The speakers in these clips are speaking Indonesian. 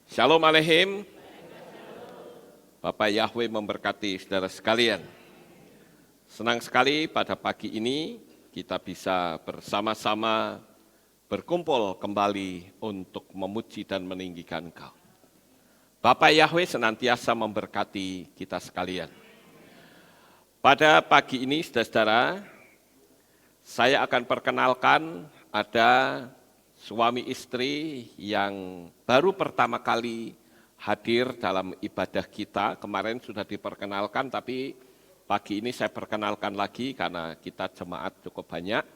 Shalom Aleihim. Bapak Yahweh memberkati saudara sekalian. Senang sekali pada pagi ini kita bisa bersama-sama berkumpul kembali untuk memuji dan meninggikan Engkau. Bapak Yahweh senantiasa memberkati kita sekalian. Pada pagi ini saudara-saudara, saya akan perkenalkan ada suami istri yang baru pertama kali hadir dalam ibadah kita. Kemarin sudah diperkenalkan, tapi pagi ini saya perkenalkan lagi karena kita jemaat cukup banyak,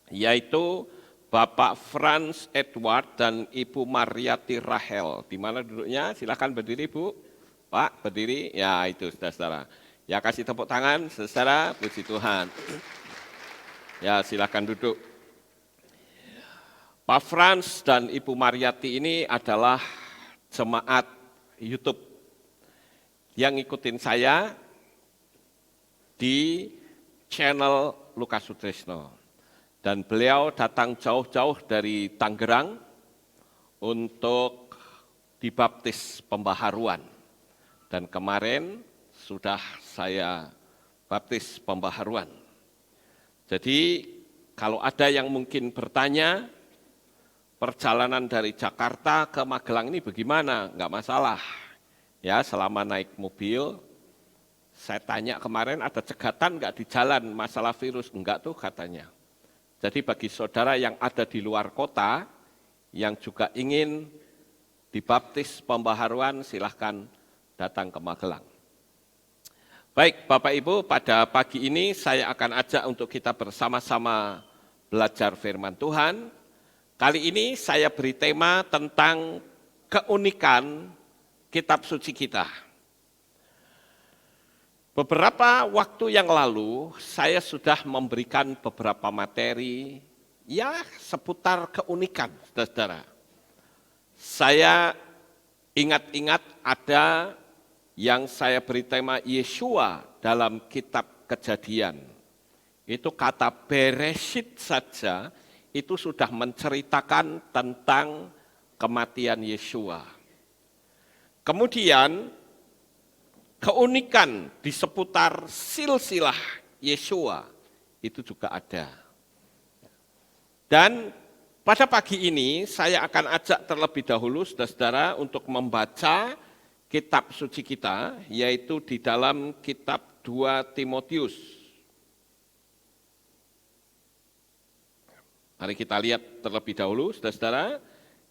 yaitu Bapak Franz Edward dan Ibu Mariati Rahel. Di mana duduknya? Silakan berdiri, Bu. Pak, berdiri. Ya, itu saudara-saudara. Ya, kasih tepuk tangan, saudara. Puji Tuhan. Ya, silakan duduk. Pak Franz dan Ibu Mariati ini adalah jemaat YouTube yang ngikutin saya di channel Lukas Sutrisno. Dan beliau datang jauh-jauh dari Tangerang untuk dibaptis pembaharuan. Dan kemarin sudah saya baptis pembaharuan. Jadi kalau ada yang mungkin bertanya, perjalanan dari Jakarta ke Magelang ini bagaimana? Enggak masalah. Ya, selama naik mobil, saya tanya kemarin ada cegatan enggak di jalan masalah virus? Enggak tuh katanya. Jadi bagi saudara yang ada di luar kota, yang juga ingin dibaptis pembaharuan, silahkan datang ke Magelang. Baik Bapak Ibu, pada pagi ini saya akan ajak untuk kita bersama-sama belajar firman Tuhan. Kali ini saya beri tema tentang keunikan kitab suci kita. Beberapa waktu yang lalu saya sudah memberikan beberapa materi ya seputar keunikan, saudara. Saya ingat-ingat ada yang saya beri tema Yeshua dalam kitab Kejadian. Itu kata Bereshit saja, itu sudah menceritakan tentang kematian Yeshua. Kemudian keunikan di seputar silsilah Yeshua itu juga ada. Dan pada pagi ini saya akan ajak terlebih dahulu saudara-saudara untuk membaca kitab suci kita, yaitu di dalam kitab 2 Timotius. Mari kita lihat terlebih dahulu, saudara-saudara,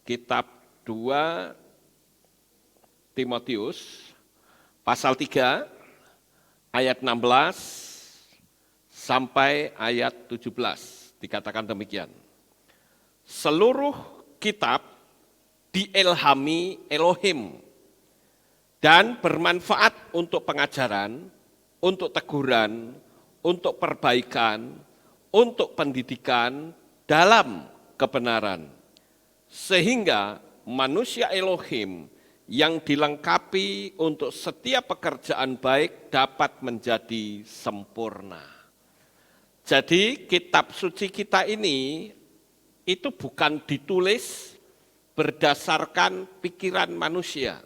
kitab 2 Timotius, pasal 3, ayat 16 sampai ayat 17, dikatakan demikian. Seluruh kitab diilhami Elohim dan bermanfaat untuk pengajaran, untuk teguran, untuk perbaikan, untuk pendidikan, dalam kebenaran, sehingga manusia Elohim yang dilengkapi untuk setiap pekerjaan baik dapat menjadi sempurna. Jadi kitab suci kita ini itu bukan ditulis berdasarkan pikiran manusia.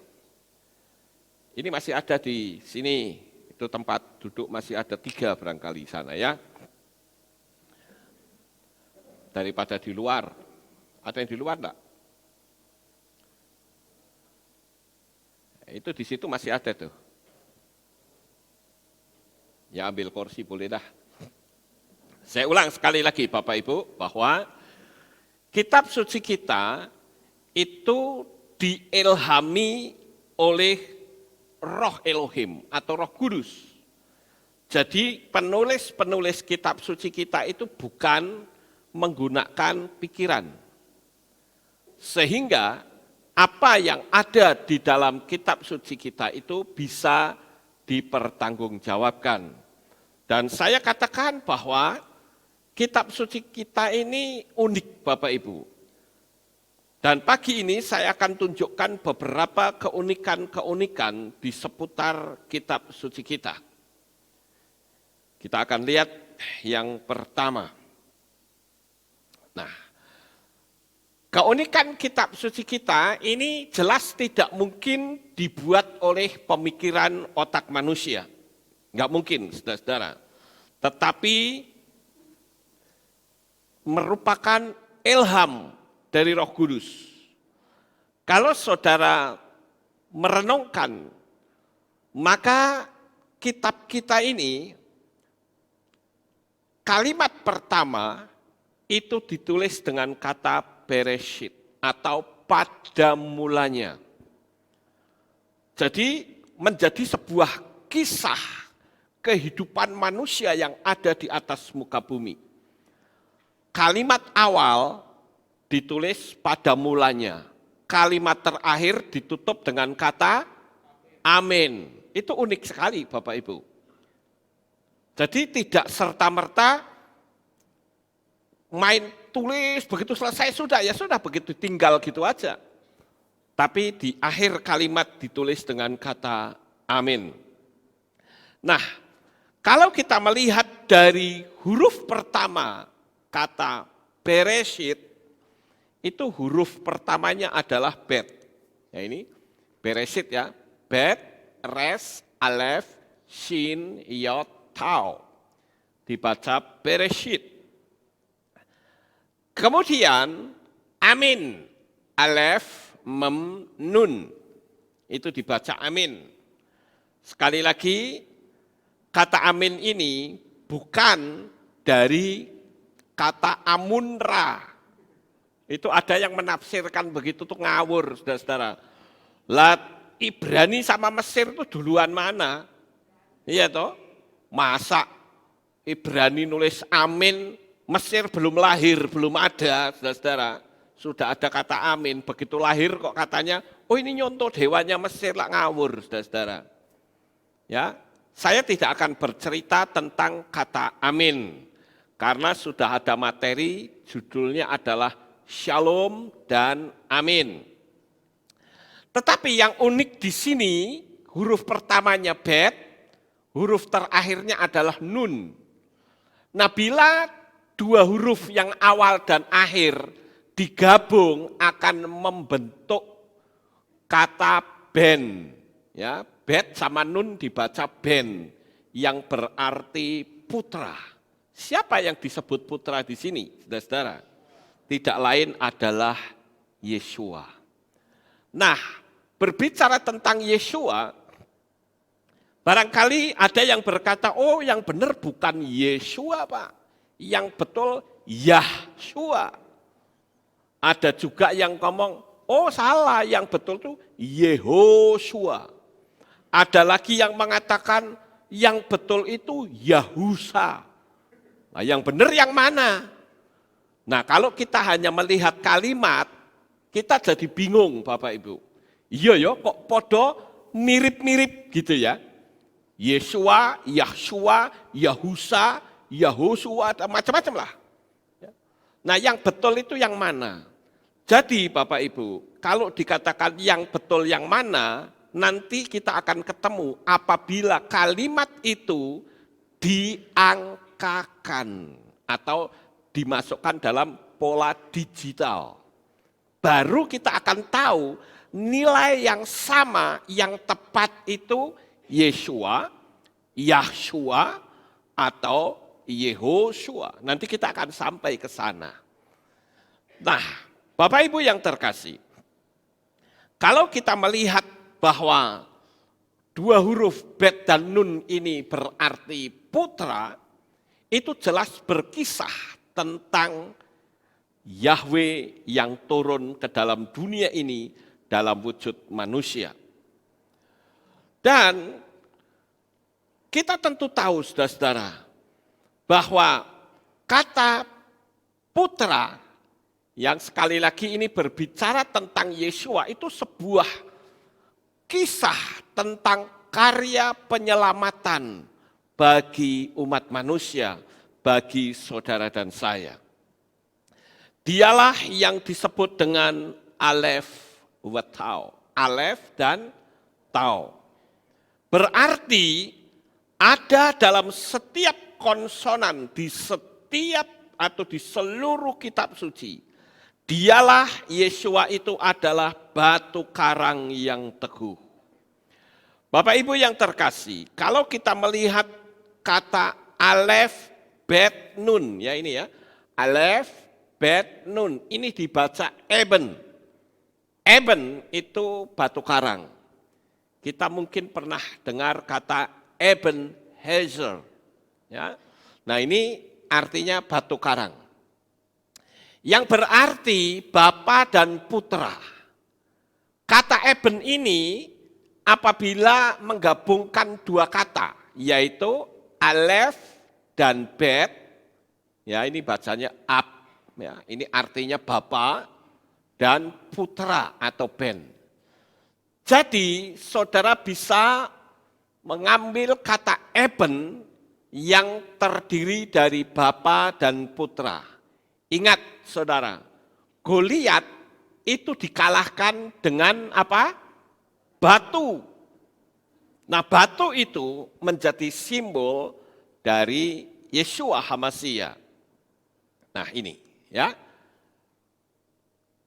Ini masih ada di sini, itu tempat duduk masih ada 3 barangkali sana ya. Daripada di luar. Ada yang di luar enggak? Itu di situ masih ada tuh. Ya ambil kursi boleh dah. Saya ulang sekali lagi Bapak Ibu bahwa kitab suci kita itu diilhami oleh Roh Elohim atau Roh Kudus. Jadi penulis-penulis kitab suci kita itu bukan menggunakan pikiran. Sehingga apa yang ada di dalam kitab suci kita itu bisa dipertanggungjawabkan. Dan saya katakan bahwa kitab suci kita ini unik Bapak Ibu. Dan pagi ini saya akan tunjukkan beberapa keunikan-keunikan di seputar kitab suci kita. Kita akan lihat yang pertama. Nah, Keunikan kitab suci kita ini jelas tidak mungkin dibuat oleh pemikiran otak manusia. Enggak mungkin, saudara-saudara. Tetapi merupakan ilham dari Roh Kudus. Kalau saudara merenungkan, maka kitab kita ini, kalimat pertama itu ditulis dengan kata Bereshit atau pada mulanya. Jadi menjadi sebuah kisah kehidupan manusia yang ada di atas muka bumi. Kalimat awal ditulis pada mulanya. Kalimat terakhir ditutup dengan kata amin. Itu unik sekali Bapak Ibu. Jadi tidak serta-merta main tulis begitu selesai sudah, ya sudah begitu tinggal gitu aja. Tapi di akhir kalimat ditulis dengan kata amin. Nah, kalau kita melihat dari huruf pertama kata Bereshit, itu huruf pertamanya adalah Bet. Ya ini Bereshit ya, Bet, Res, Alef, Shin, Yod, Tau. Dibaca Bereshit. Kemudian amin, alef, mem, nun. Itu dibaca amin. Sekali lagi, kata amin ini bukan dari kata amunra. Itu ada yang menafsirkan begitu tuh ngawur, saudara-saudara. Lah Ibrani sama Mesir itu duluan mana? Iya toh? Masa Ibrani nulis amin, Mesir belum lahir, belum ada, saudara-saudara. Sudah ada kata amin, begitu lahir kok katanya, oh ini nyontoh dewanya Mesir lah, ngawur, saudara-saudara. Ya, saya tidak akan bercerita tentang kata amin, karena sudah ada materi, judulnya adalah Shalom dan Amin. Tetapi yang unik di sini, huruf pertamanya Bet, huruf terakhirnya adalah Nun. Nah, bila dua huruf yang awal dan akhir digabung akan membentuk kata Ben. Ya, Bet sama Nun dibaca Ben, yang berarti putra. Siapa yang disebut putra di sini, saudara-saudara? Tidak lain adalah Yeshua. Nah, berbicara tentang Yeshua, barangkali ada yang berkata, oh yang benar bukan Yeshua Pak. Yang betul Yahshua. Ada juga yang ngomong, oh salah, yang betul itu Yehoshua. Ada lagi yang mengatakan yang betul itu Yahusa. Nah, yang benar yang mana? Nah, kalau kita hanya melihat kalimat, kita jadi bingung Bapak Ibu. Iya ya, kok podo mirip-mirip gitu ya. Yeshua, Yahshua, Yahusa, Yahosua, macam-macam lah. Nah, yang betul itu yang mana? Jadi Bapak Ibu, kalau dikatakan yang betul yang mana, nanti kita akan ketemu apabila kalimat itu diangkakan atau dimasukkan dalam pola digital. Baru kita akan tahu nilai yang sama, yang tepat itu Yeshua, Yahshua, atau Yehoshua. Nanti kita akan sampai ke sana. Nah, Bapak Ibu yang terkasih, kalau kita melihat bahwa dua huruf Bet dan Nun ini berarti putra, itu jelas berkisah tentang Yahweh yang turun ke dalam dunia ini dalam wujud manusia. Dan kita tentu tahu, saudara-saudara, bahwa kata putra yang sekali lagi ini berbicara tentang Yeshua itu sebuah kisah tentang karya penyelamatan bagi umat manusia, bagi saudara dan saya. Dialah yang disebut dengan Alef wa Tau. Alef dan Tau. Berarti ada dalam setiap konsonan di setiap atau di seluruh kitab suci, Dialah Yesua itu adalah batu karang yang teguh. Bapak Ibu yang terkasih, kalau kita melihat kata Alef Bet Nun, ya ini ya, Alef Bet Nun, ini dibaca Eben. Eben itu batu karang. Kita mungkin pernah dengar kata Ebenezer, ya. Nah ini artinya batu karang. Yang berarti Bapa dan Putra. Kata Eben ini apabila menggabungkan dua kata, yaitu Alef dan Bet, ya ini bacanya Ab, ya ini artinya Bapa dan Putra atau Ben. Jadi saudara bisa mengambil kata Eben yang terdiri dari Bapa dan Putra. Ingat saudara, Goliat itu dikalahkan dengan apa? Batu. Nah batu itu menjadi simbol dari Yesua HaMasiah. Nah ini ya.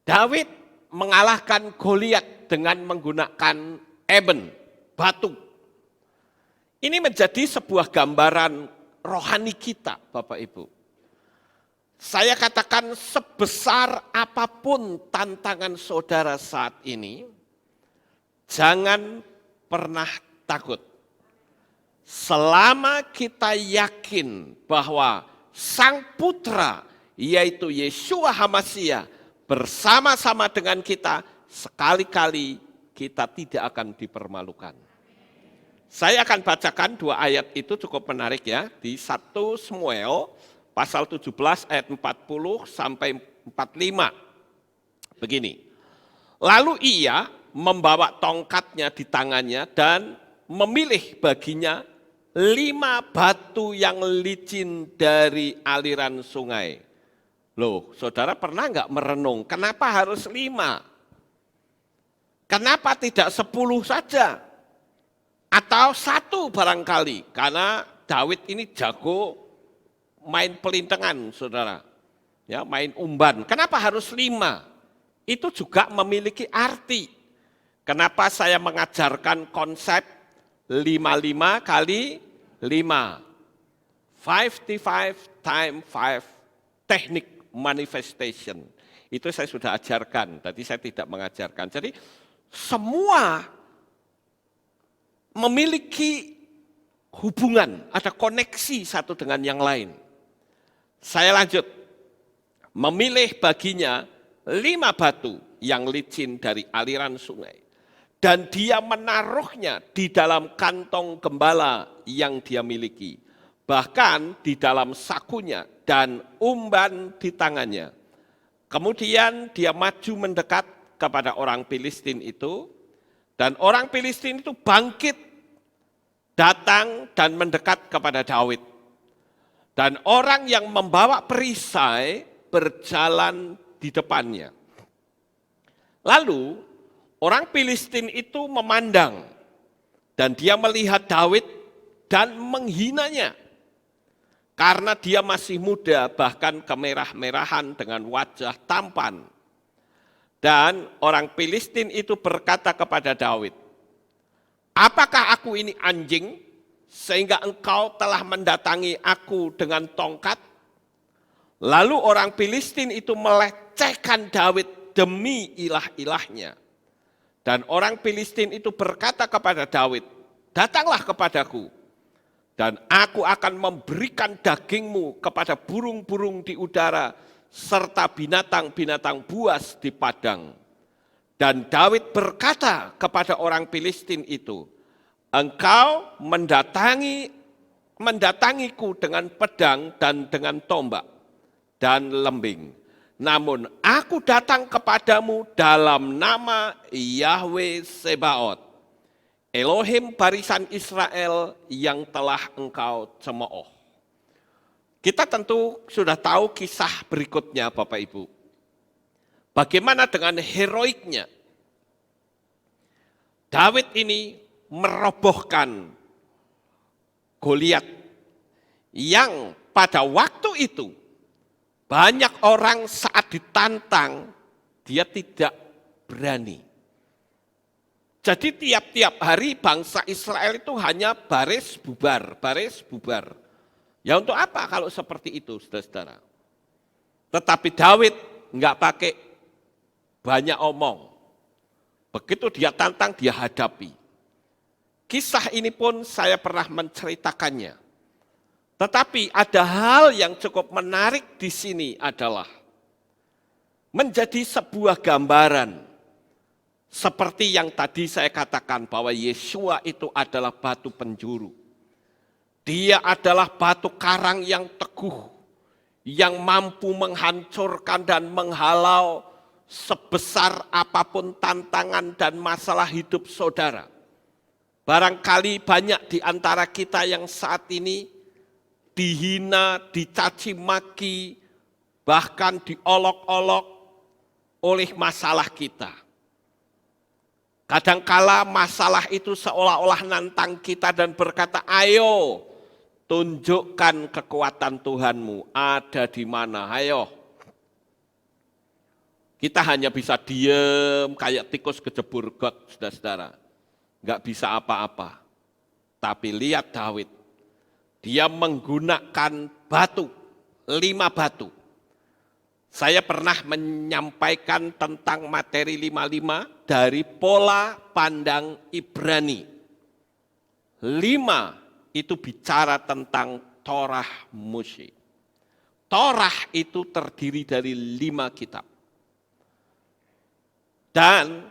David mengalahkan Goliat dengan menggunakan Eben, batu. Ini menjadi sebuah gambaran rohani kita, Bapak Ibu. Saya katakan sebesar apapun tantangan saudara saat ini, jangan pernah takut. Selama kita yakin bahwa Sang Putra, yaitu Yesua HaMasiah, bersama-sama dengan kita, sekali-kali kita tidak akan dipermalukan. Saya akan bacakan dua ayat itu cukup menarik ya, di 1 Samuel pasal 17 ayat 40 sampai 45. Begini, lalu ia membawa tongkatnya di tangannya dan memilih baginya 5 batu yang licin dari aliran sungai. Loh, saudara pernah enggak merenung, kenapa harus 5? Kenapa tidak 10 saja? Atau 1 barangkali, karena Daud ini jago main pelintengan, saudara. Ya, main umban. Kenapa harus 5? Itu juga memiliki arti. Kenapa saya mengajarkan konsep 55 kali 5. 55 times 5 teknik manifestation. Itu saya sudah ajarkan, tadi saya tidak mengajarkan. Jadi semua memiliki hubungan, ada koneksi satu dengan yang lain. Saya lanjut, memilih baginya 5 batu yang licin dari aliran sungai. Dan dia menaruhnya di dalam kantong gembala yang dia miliki. Bahkan di dalam sakunya dan umban di tangannya. Kemudian dia maju mendekat kepada orang Filistin itu. Dan orang Filistin itu bangkit, datang dan mendekat kepada Daud. Dan orang yang membawa perisai berjalan di depannya. Lalu orang Filistin itu memandang dan dia melihat Daud dan menghinanya. Karena dia masih muda, bahkan kemerah-merahan dengan wajah tampan. Dan orang Filistin itu berkata kepada Daud, apakah aku ini anjing, sehingga engkau telah mendatangi aku dengan tongkat? Lalu orang Filistin itu melecehkan Daud demi ilah-ilahnya. Dan orang Filistin itu berkata kepada Daud, datanglah kepadaku. Dan aku akan memberikan dagingmu kepada burung-burung di udara, serta binatang-binatang buas di padang. Dan Daud berkata kepada orang Filistin itu, engkau mendatangiku dengan pedang dan dengan tombak dan lembing. Namun aku datang kepadamu dalam nama Yahweh Sebaot, Elohim barisan Israel yang telah engkau cemooh. Kita tentu sudah tahu kisah berikutnya Bapak Ibu. Bagaimana dengan heroiknya? Daud ini merobohkan Goliat yang pada waktu itu Banyak orang saat ditantang, dia tidak berani. Jadi tiap-tiap hari bangsa Israel itu hanya baris bubar, baris bubar. Ya untuk apa kalau seperti itu, saudara-saudara? Tetapi Daud enggak pakai banyak omong. Begitu dia tantang, dia hadapi. Kisah ini pun saya pernah menceritakannya. Tetapi ada hal yang cukup menarik di sini adalah menjadi sebuah gambaran. Seperti yang tadi saya katakan bahwa Yeshua itu adalah batu penjuru. Dia adalah batu karang yang teguh, yang mampu menghancurkan dan menghalau sebesar apapun tantangan dan masalah hidup saudara. Barangkali banyak di antara kita yang saat ini dihina, dicaci maki, bahkan diolok-olok oleh masalah kita. Kadangkala masalah itu seolah-olah nantang kita dan berkata, ayo tunjukkan kekuatan Tuhanmu, ada di mana, ayo. Kita hanya bisa diem kayak tikus kejebur got, saudara-saudara. Enggak bisa apa-apa. Tapi lihat Daud, dia menggunakan batu, 5 batu. Saya pernah menyampaikan tentang materi 55 dari pola pandang Ibrani. 5 itu bicara tentang Torah Moshe. Torah itu terdiri dari 5 kitab. Dan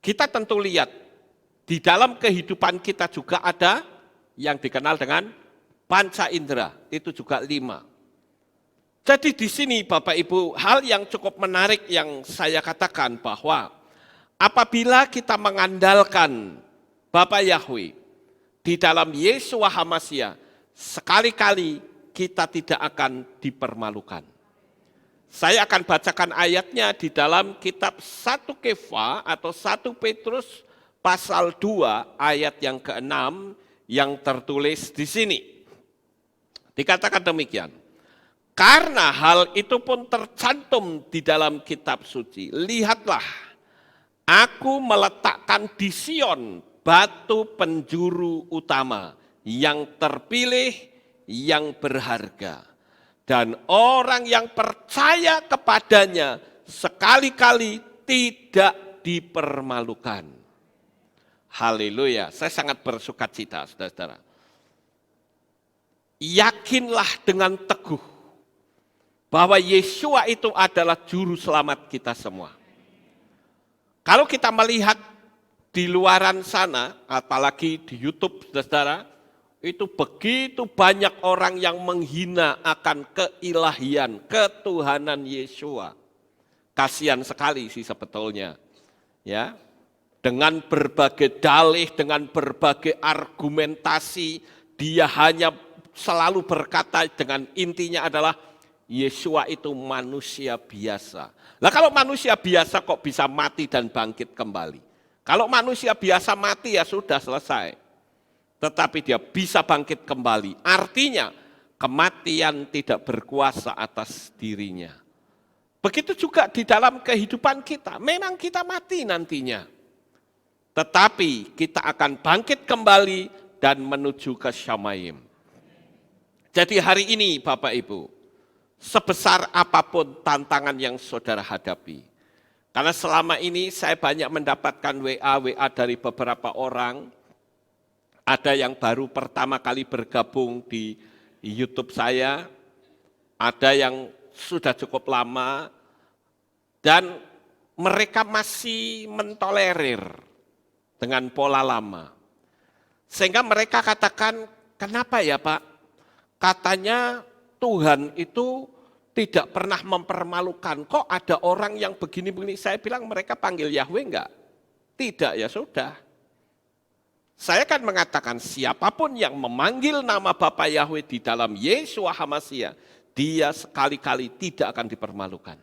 kita tentu lihat, di dalam kehidupan kita juga ada yang dikenal dengan panca indera, itu juga 5. Jadi di sini Bapak Ibu, hal yang cukup menarik yang saya katakan bahwa apabila kita mengandalkan Bapa Yahweh di dalam Yeshua HaMashiach, sekali-kali kita tidak akan dipermalukan. Saya akan bacakan ayatnya di dalam kitab 1 Kefa atau 1 Petrus pasal 2 ayat yang ke-6 yang tertulis di sini. Dikatakan demikian. Karena hal itu pun tercantum di dalam kitab suci. Lihatlah, aku meletakkan di Sion batu penjuru utama yang terpilih, yang berharga. Dan orang yang percaya kepadanya sekali-kali tidak dipermalukan. Haleluya, saya sangat bersuka cita, saudara-saudara. Yakinlah dengan teguh bahwa Yeshua itu adalah juru selamat kita semua. Kalau kita melihat di luaran sana, apalagi di YouTube, saudara, itu begitu banyak orang yang menghina akan keilahian, ketuhanan Yeshua. Kasihan sekali sih sebetulnya. Ya, dengan berbagai dalih, dengan berbagai argumentasi, dia hanya selalu berkata dengan intinya adalah Yeshua itu manusia biasa. Nah kalau manusia biasa kok bisa mati dan bangkit kembali? Kalau manusia biasa mati ya sudah selesai. Tetapi dia bisa bangkit kembali. Artinya kematian tidak berkuasa atas dirinya. Begitu juga di dalam kehidupan kita. Memang kita mati nantinya. Tetapi kita akan bangkit kembali dan menuju ke Shamayim. Jadi hari ini Bapak Ibu, sebesar apapun tantangan yang saudara hadapi. Karena selama ini saya banyak mendapatkan WA dari beberapa orang. Ada yang baru pertama kali bergabung di YouTube saya, ada yang sudah cukup lama, dan mereka masih mentolerir dengan pola lama. Sehingga mereka katakan, kenapa ya Pak? Katanya Tuhan itu tidak pernah mempermalukan. Kok ada orang yang begini-begini? Saya bilang mereka panggil Yahweh enggak? Tidak, ya sudah. Saya kan mengatakan siapapun yang memanggil nama Bapa Yahweh di dalam Yeshua HaMashiach, dia sekali-kali tidak akan dipermalukan.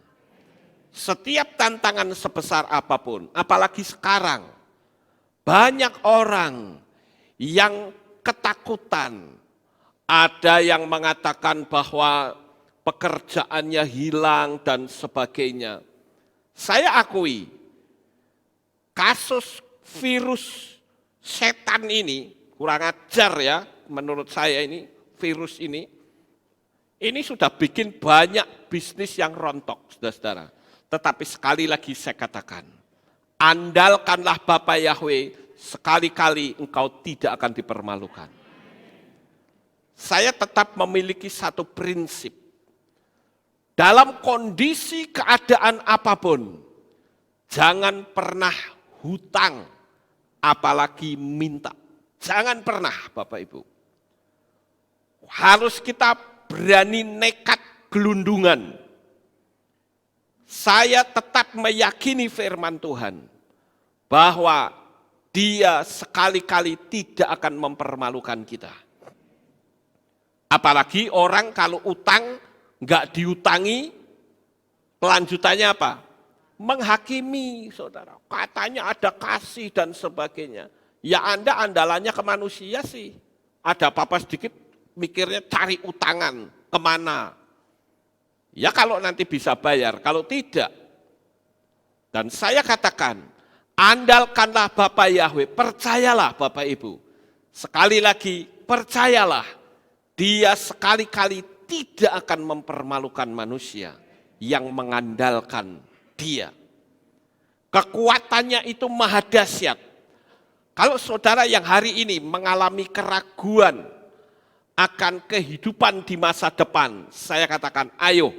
Setiap tantangan sebesar apapun, apalagi sekarang, banyak orang yang ketakutan. Ada yang mengatakan bahwa pekerjaannya hilang dan sebagainya. Saya akui, kasus virus setan ini, kurang ajar ya menurut saya ini, virus ini sudah bikin banyak bisnis yang rontok, saudara-saudara. Tetapi sekali lagi saya katakan, andalkanlah Bapa Yahweh, sekali-kali engkau tidak akan dipermalukan. Saya tetap memiliki satu prinsip. Dalam kondisi keadaan apapun, jangan pernah hutang, apalagi minta. Jangan pernah, Bapak Ibu. Harus kita berani nekat gelundungan. Saya tetap meyakini firman Tuhan, bahwa Dia sekali-kali tidak akan mempermalukan kita. Apalagi orang kalau utang, nggak diutangi, kelanjutannya apa? Menghakimi, saudara. Katanya ada kasih dan sebagainya. Ya Anda andalannya ke manusia sih. Ada apa-apa sedikit, mikirnya cari utangan, kemana? Ya kalau nanti bisa bayar, kalau tidak. Dan saya katakan, andalkanlah Bapa Yahweh, percayalah Bapak Ibu. Sekali lagi, percayalah, Dia sekali-kali tidak akan mempermalukan manusia yang mengandalkan Dia. Kekuatannya itu maha dahsyat. Kalau saudara yang hari ini mengalami keraguan akan kehidupan di masa depan, saya katakan, ayo,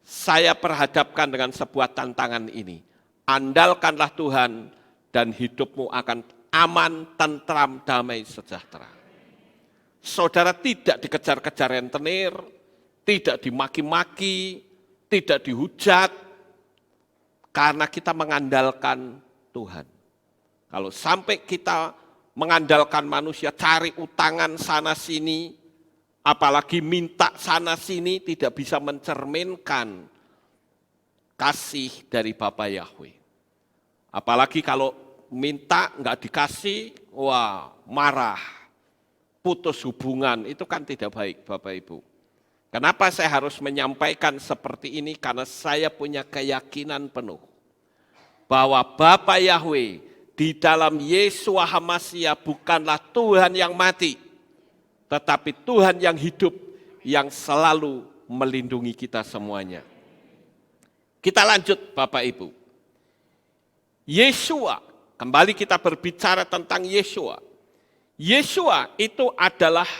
saya perhadapkan dengan sebuah tantangan ini. Andalkanlah Tuhan dan hidupmu akan aman, tentram, damai, sejahtera. Saudara tidak dikejar-kejar rentenir, tidak dimaki-maki, tidak dihujat, karena kita mengandalkan Tuhan. Kalau sampai kita mengandalkan manusia, cari utangan sana-sini, apalagi minta sana-sini, tidak bisa mencerminkan kasih dari Bapa Yahweh. Apalagi kalau minta nggak dikasih, wah marah, putus hubungan, itu kan tidak baik Bapak Ibu. Kenapa saya harus menyampaikan seperti ini? Karena saya punya keyakinan penuh bahwa Bapa Yahweh di dalam Yesua HaMasiah bukanlah Tuhan yang mati, tetapi Tuhan yang hidup, yang selalu melindungi kita semuanya. Kita lanjut Bapak Ibu. Yesua, kembali kita berbicara tentang Yesua. Yesua itu adalah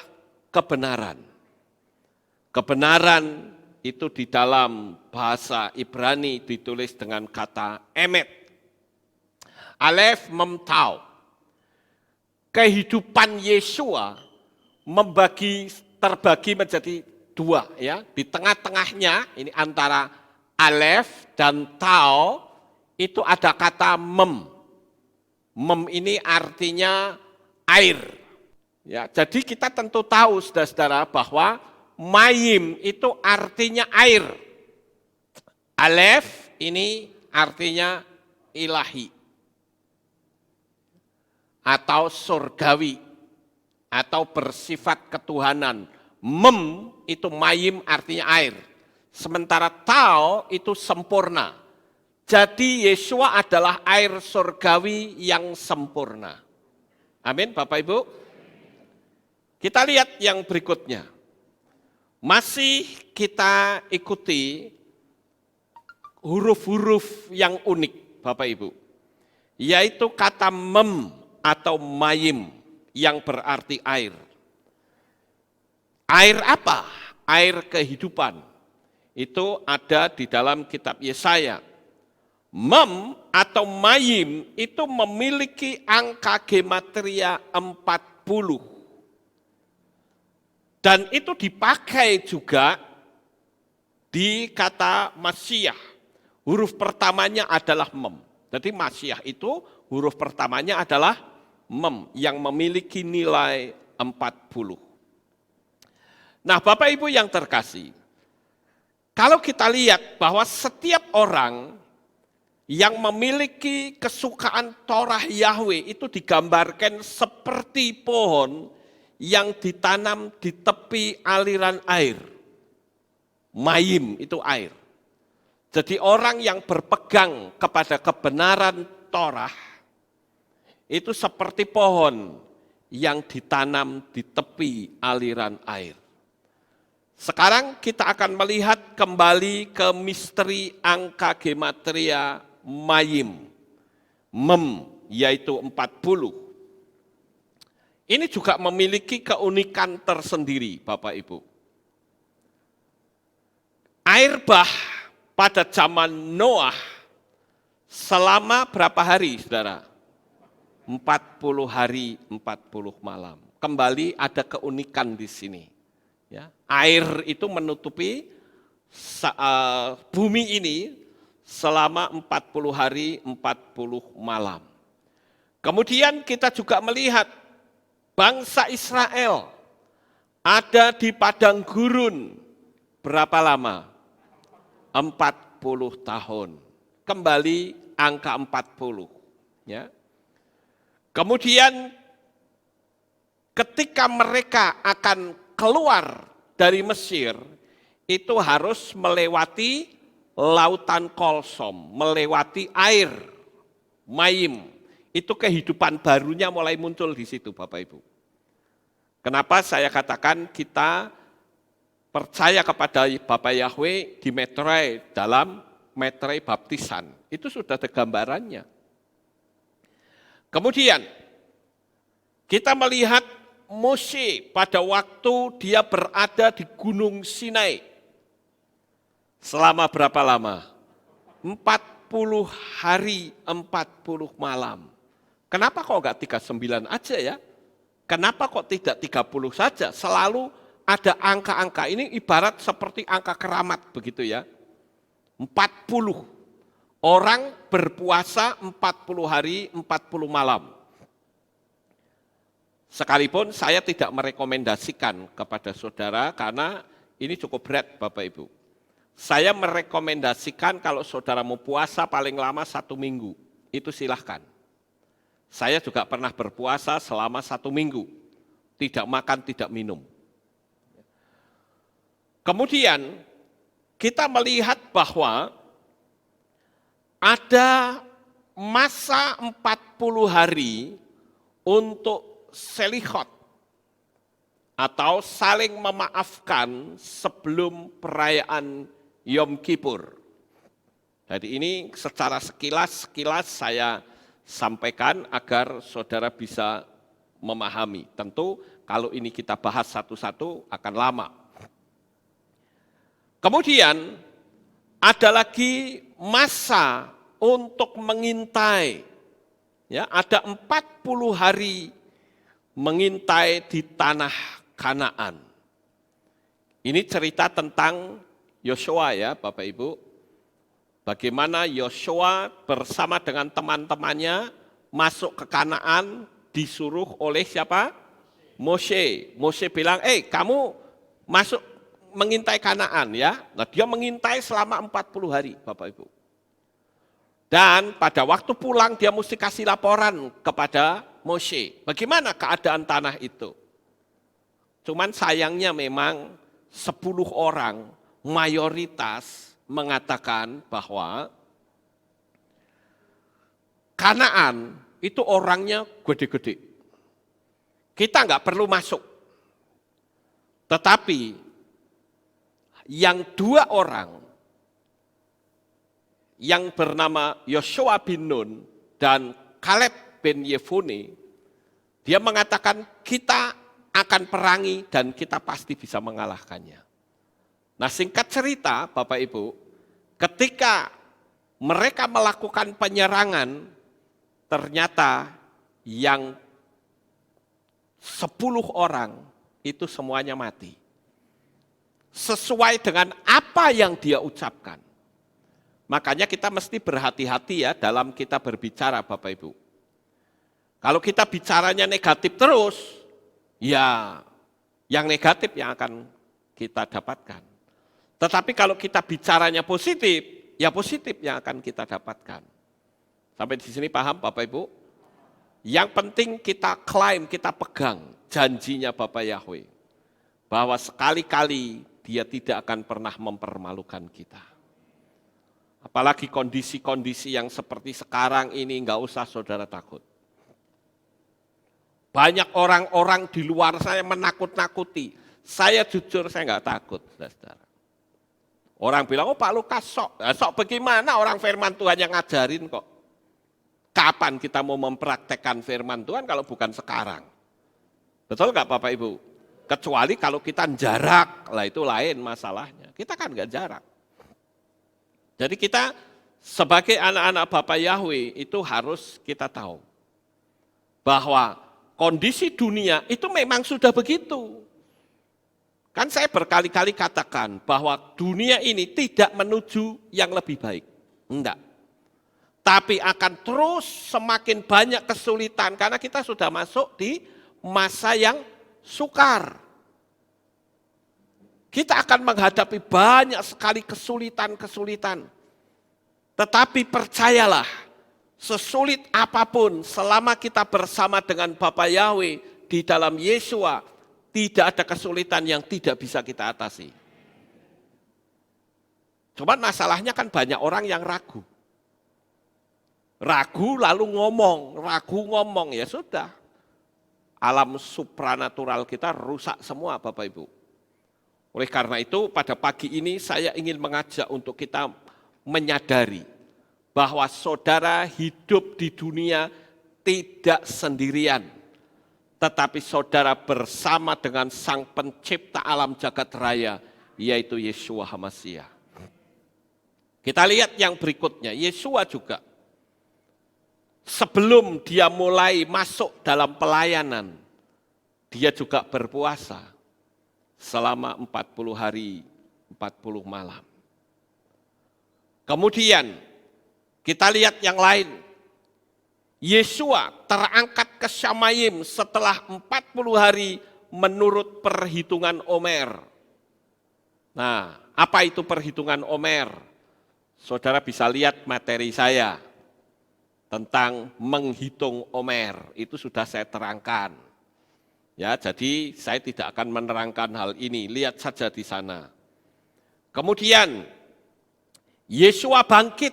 kebenaran. Kebenaran itu di dalam bahasa Ibrani ditulis dengan kata emet. Alef mem tau. Kehidupan Yesua terbagi menjadi dua ya. Di tengah-tengahnya ini antara alef dan tau itu ada kata mem. Mem ini artinya air. Ya, jadi kita tentu tahu saudara-saudara bahwa mayim itu artinya air. Alef ini artinya ilahi atau surgawi atau bersifat ketuhanan. Mem itu mayim artinya air. Sementara tau itu sempurna. Jadi Yesua adalah air surgawi yang sempurna. Amin Bapak Ibu. Kita lihat yang berikutnya. Masih kita ikuti huruf-huruf yang unik Bapak Ibu. Yaitu kata mem atau mayim yang berarti air. Air apa? Air kehidupan. Itu ada di dalam kitab Yesaya. Mem atau mayim itu memiliki angka gematria 40. Dan itu dipakai juga di kata Masiah. Huruf pertamanya adalah mem. Jadi Masiah itu huruf pertamanya adalah mem yang memiliki nilai 40. Nah Bapak Ibu yang terkasih, kalau kita lihat bahwa setiap orang yang memiliki kesukaan Torah Yahweh itu digambarkan seperti pohon yang ditanam di tepi aliran air. Mayim itu air. Jadi orang yang berpegang kepada kebenaran Torah itu seperti pohon yang ditanam di tepi aliran air. Sekarang kita akan melihat kembali ke misteri angka gematria Mayim. Mem, yaitu 40. Ini juga memiliki keunikan tersendiri, Bapak Ibu. Air bah pada zaman Noah selama berapa hari, saudara? 40 hari, 40 malam. Kembali ada keunikan di sini. Ya, air itu menutupi bumi ini selama 40 hari, 40 malam. Kemudian kita juga melihat bangsa Israel ada di padang gurun berapa lama? 40 tahun. Kembali angka 40. Ya. Kemudian ketika mereka akan keluar dari Mesir, itu harus melewati lautan Kolsom, melewati air, Mayim. Itu kehidupan barunya mulai muncul di situ, Bapak Ibu. Kenapa saya katakan kita percaya kepada Bapak Yahweh di meterai, dalam meterai baptisan. Itu sudah ada gambarannya. Kemudian kita melihat Mose pada waktu dia berada di Gunung Sinai. Selama berapa lama? 40 hari, 40 malam. Kenapa kok enggak 39 aja ya? Kenapa kok tidak 30 saja? Selalu ada angka-angka. Ini ibarat seperti angka keramat begitu ya. 40. Orang berpuasa 40 hari, 40 malam. Sekalipun saya tidak merekomendasikan kepada saudara karena ini cukup berat Bapak Ibu. Saya merekomendasikan kalau saudara mau puasa paling lama 1 minggu, itu silahkan. Saya juga pernah berpuasa selama 1 minggu, tidak makan, tidak minum. Kemudian kita melihat bahwa ada masa 40 hari untuk selikhot atau saling memaafkan sebelum perayaan Yom Kippur. Jadi ini secara sekilas saya sampaikan agar saudara bisa memahami. Tentu kalau ini kita bahas satu-satu akan lama. Kemudian ada lagi masa untuk mengintai. Ya, ada 40 hari mengintai di tanah Kanaan. Ini cerita tentang Yosua ya Bapak Ibu. Bagaimana Yosua bersama dengan teman-temannya masuk ke Kanaan disuruh oleh siapa? Mose. Mose bilang, kamu masuk mengintai Kanaan ya. Nah dia mengintai selama 40 hari Bapak Ibu. Dan pada waktu pulang dia mesti kasih laporan kepada Mose. Bagaimana keadaan tanah itu? Cuman sayangnya memang 10 orang mayoritas mengatakan bahwa Kanaan itu orangnya gede-gede. Kita nggak perlu masuk. Tetapi yang 2 orang yang bernama Yosua bin Nun dan Kaleb bin Yefune, dia mengatakan kita akan perangi dan kita pasti bisa mengalahkannya. Nah singkat cerita Bapak Ibu, ketika mereka melakukan penyerangan, ternyata yang 10 orang itu semuanya mati. Sesuai dengan apa yang dia ucapkan. Makanya kita mesti berhati-hati ya dalam kita berbicara Bapak Ibu. Kalau kita bicaranya negatif terus, ya yang negatif yang akan kita dapatkan. Tetapi kalau kita bicaranya positif, ya positif yang akan kita dapatkan. Sampai di sini paham Bapak Ibu? Yang penting kita klaim, kita pegang janjinya Bapak Yahweh. Bahwa sekali-kali Dia tidak akan pernah mempermalukan kita. Apalagi kondisi-kondisi yang seperti sekarang ini, enggak usah saudara takut. Banyak orang-orang di luar saya menakut-nakuti. Saya jujur, saya enggak takut, saudara. Orang bilang, oh Pak Lukas sok bagaimana orang firman Tuhan yang ngajarin kok. Kapan kita mau mempraktekkan firman Tuhan kalau bukan sekarang? Betul nggak Bapak Ibu? Kecuali kalau kita jarak, lah itu lain masalahnya. Kita kan nggak jarak. Jadi kita sebagai anak-anak Bapak Yahweh itu harus kita tahu bahwa kondisi dunia itu memang sudah begitu. Kan saya berkali-kali katakan bahwa dunia ini tidak menuju yang lebih baik. Enggak. Tapi akan terus semakin banyak kesulitan karena kita sudah masuk di masa yang sukar. Kita akan menghadapi banyak sekali kesulitan-kesulitan. Tetapi percayalah, sesulit apapun selama kita bersama dengan Bapa Yahweh di dalam Yesua, tidak ada kesulitan yang tidak bisa kita atasi. Cuma masalahnya kan banyak orang yang ragu. Ragu lalu ragu ngomong, ya sudah. Alam supranatural kita rusak semua Bapak Ibu. Oleh karena itu pada pagi ini saya ingin mengajak untuk kita menyadari bahwa saudara hidup di dunia tidak sendirian. Tetapi saudara bersama dengan Sang Pencipta alam jagat raya, yaitu Yeshua HaMashiach. Kita lihat yang berikutnya, Yeshua juga. Sebelum dia mulai masuk dalam pelayanan, dia juga berpuasa selama 40 hari, 40 malam. Kemudian kita lihat yang lain. Yeshua terangkat ke Shamayim setelah 40 hari menurut perhitungan Omer. Nah, apa itu perhitungan Omer? Saudara bisa lihat materi saya tentang menghitung Omer, itu sudah saya terangkan. Ya, jadi saya tidak akan menerangkan hal ini, lihat saja di sana. Kemudian Yeshua bangkit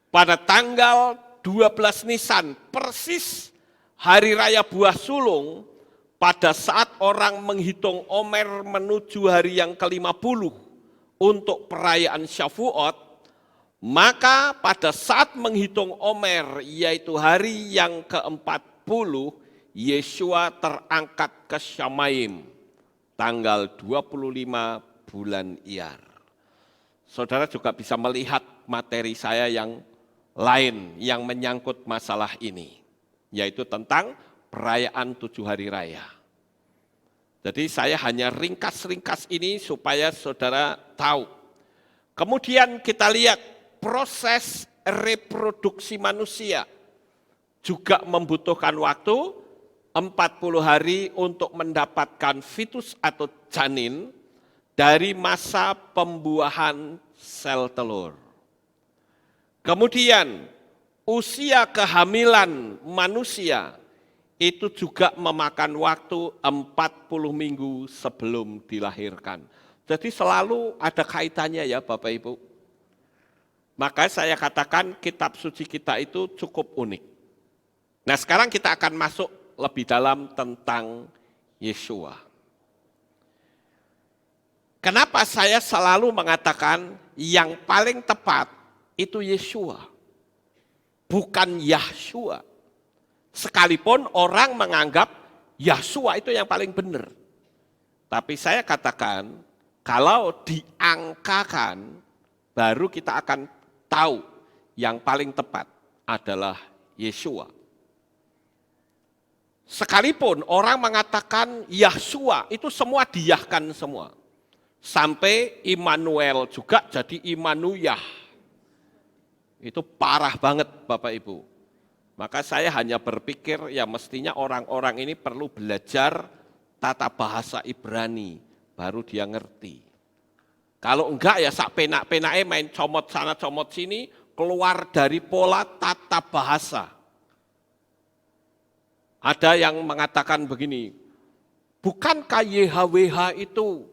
pada tanggal 12 Nisan, persis hari raya buah sulung, pada saat orang menghitung Omer menuju hari yang ke-50 untuk perayaan Syavuot, maka pada saat menghitung Omer, yaitu hari yang ke-40, Yeshua terangkat ke Shamayim, tanggal 25 bulan Iyar. Saudara juga bisa melihat materi saya yang lain yang menyangkut masalah ini, yaitu tentang perayaan 7 hari raya. Jadi saya hanya ringkas-ringkas ini supaya saudara tahu. Kemudian kita lihat proses reproduksi manusia juga membutuhkan waktu 40 hari untuk mendapatkan fetus atau janin dari masa pembuahan sel telur. Kemudian usia kehamilan manusia itu juga memakan waktu 40 minggu sebelum dilahirkan. Jadi selalu ada kaitannya ya Bapak Ibu. Maka saya katakan kitab suci kita itu cukup unik. Nah sekarang kita akan masuk lebih dalam tentang Yeshua. Kenapa saya selalu mengatakan yang paling tepat itu Yeshua, bukan Yahshua. Sekalipun orang menganggap Yahshua itu yang paling benar. Tapi saya katakan, kalau diangkakan, baru kita akan tahu yang paling tepat adalah Yeshua. Sekalipun orang mengatakan Yahshua, itu semua diyahkan semua. Sampai Immanuel juga jadi Immanuyah. Itu parah banget Bapak Ibu. Maka saya hanya berpikir ya mestinya orang-orang ini perlu belajar tata bahasa Ibrani, baru dia ngerti. Kalau enggak ya sak penak-penake main comot sana comot sini, keluar dari pola tata bahasa. Ada yang mengatakan begini, bukankah YHWH itu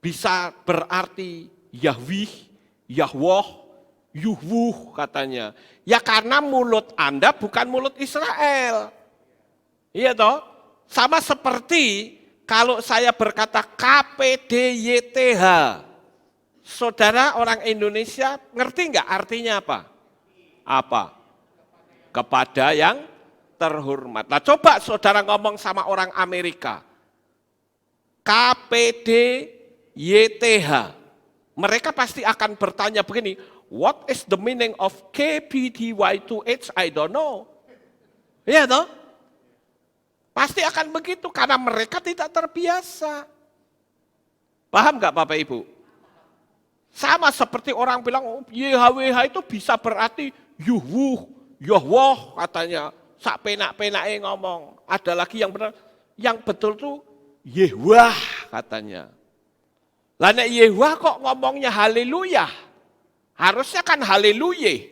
bisa berarti Yahweh, Yahweh, Yuhwuh katanya. Ya karena mulut Anda bukan mulut Israel. Iya toh? Sama seperti kalau saya berkata KPDYTH. Saudara orang Indonesia ngerti nggak artinya apa? Apa? Kepada yang terhormat. Nah coba saudara ngomong sama orang Amerika. KPDYTH. Mereka pasti akan bertanya begini, what is the meaning of KPDY2H? I don't know. Iya toh? Pasti akan begitu karena mereka tidak terbiasa. Paham nggak Bapak Ibu? Sama seperti orang bilang, oh, YHWH itu bisa berarti Yuhwuh, Yahweh katanya. Sak penak-penake ngomong. Ada lagi yang benar, yang betul tuh Yehwah katanya. Lah nek Yehwah kok ngomongnya haleluya? Harusnya kan haleluya.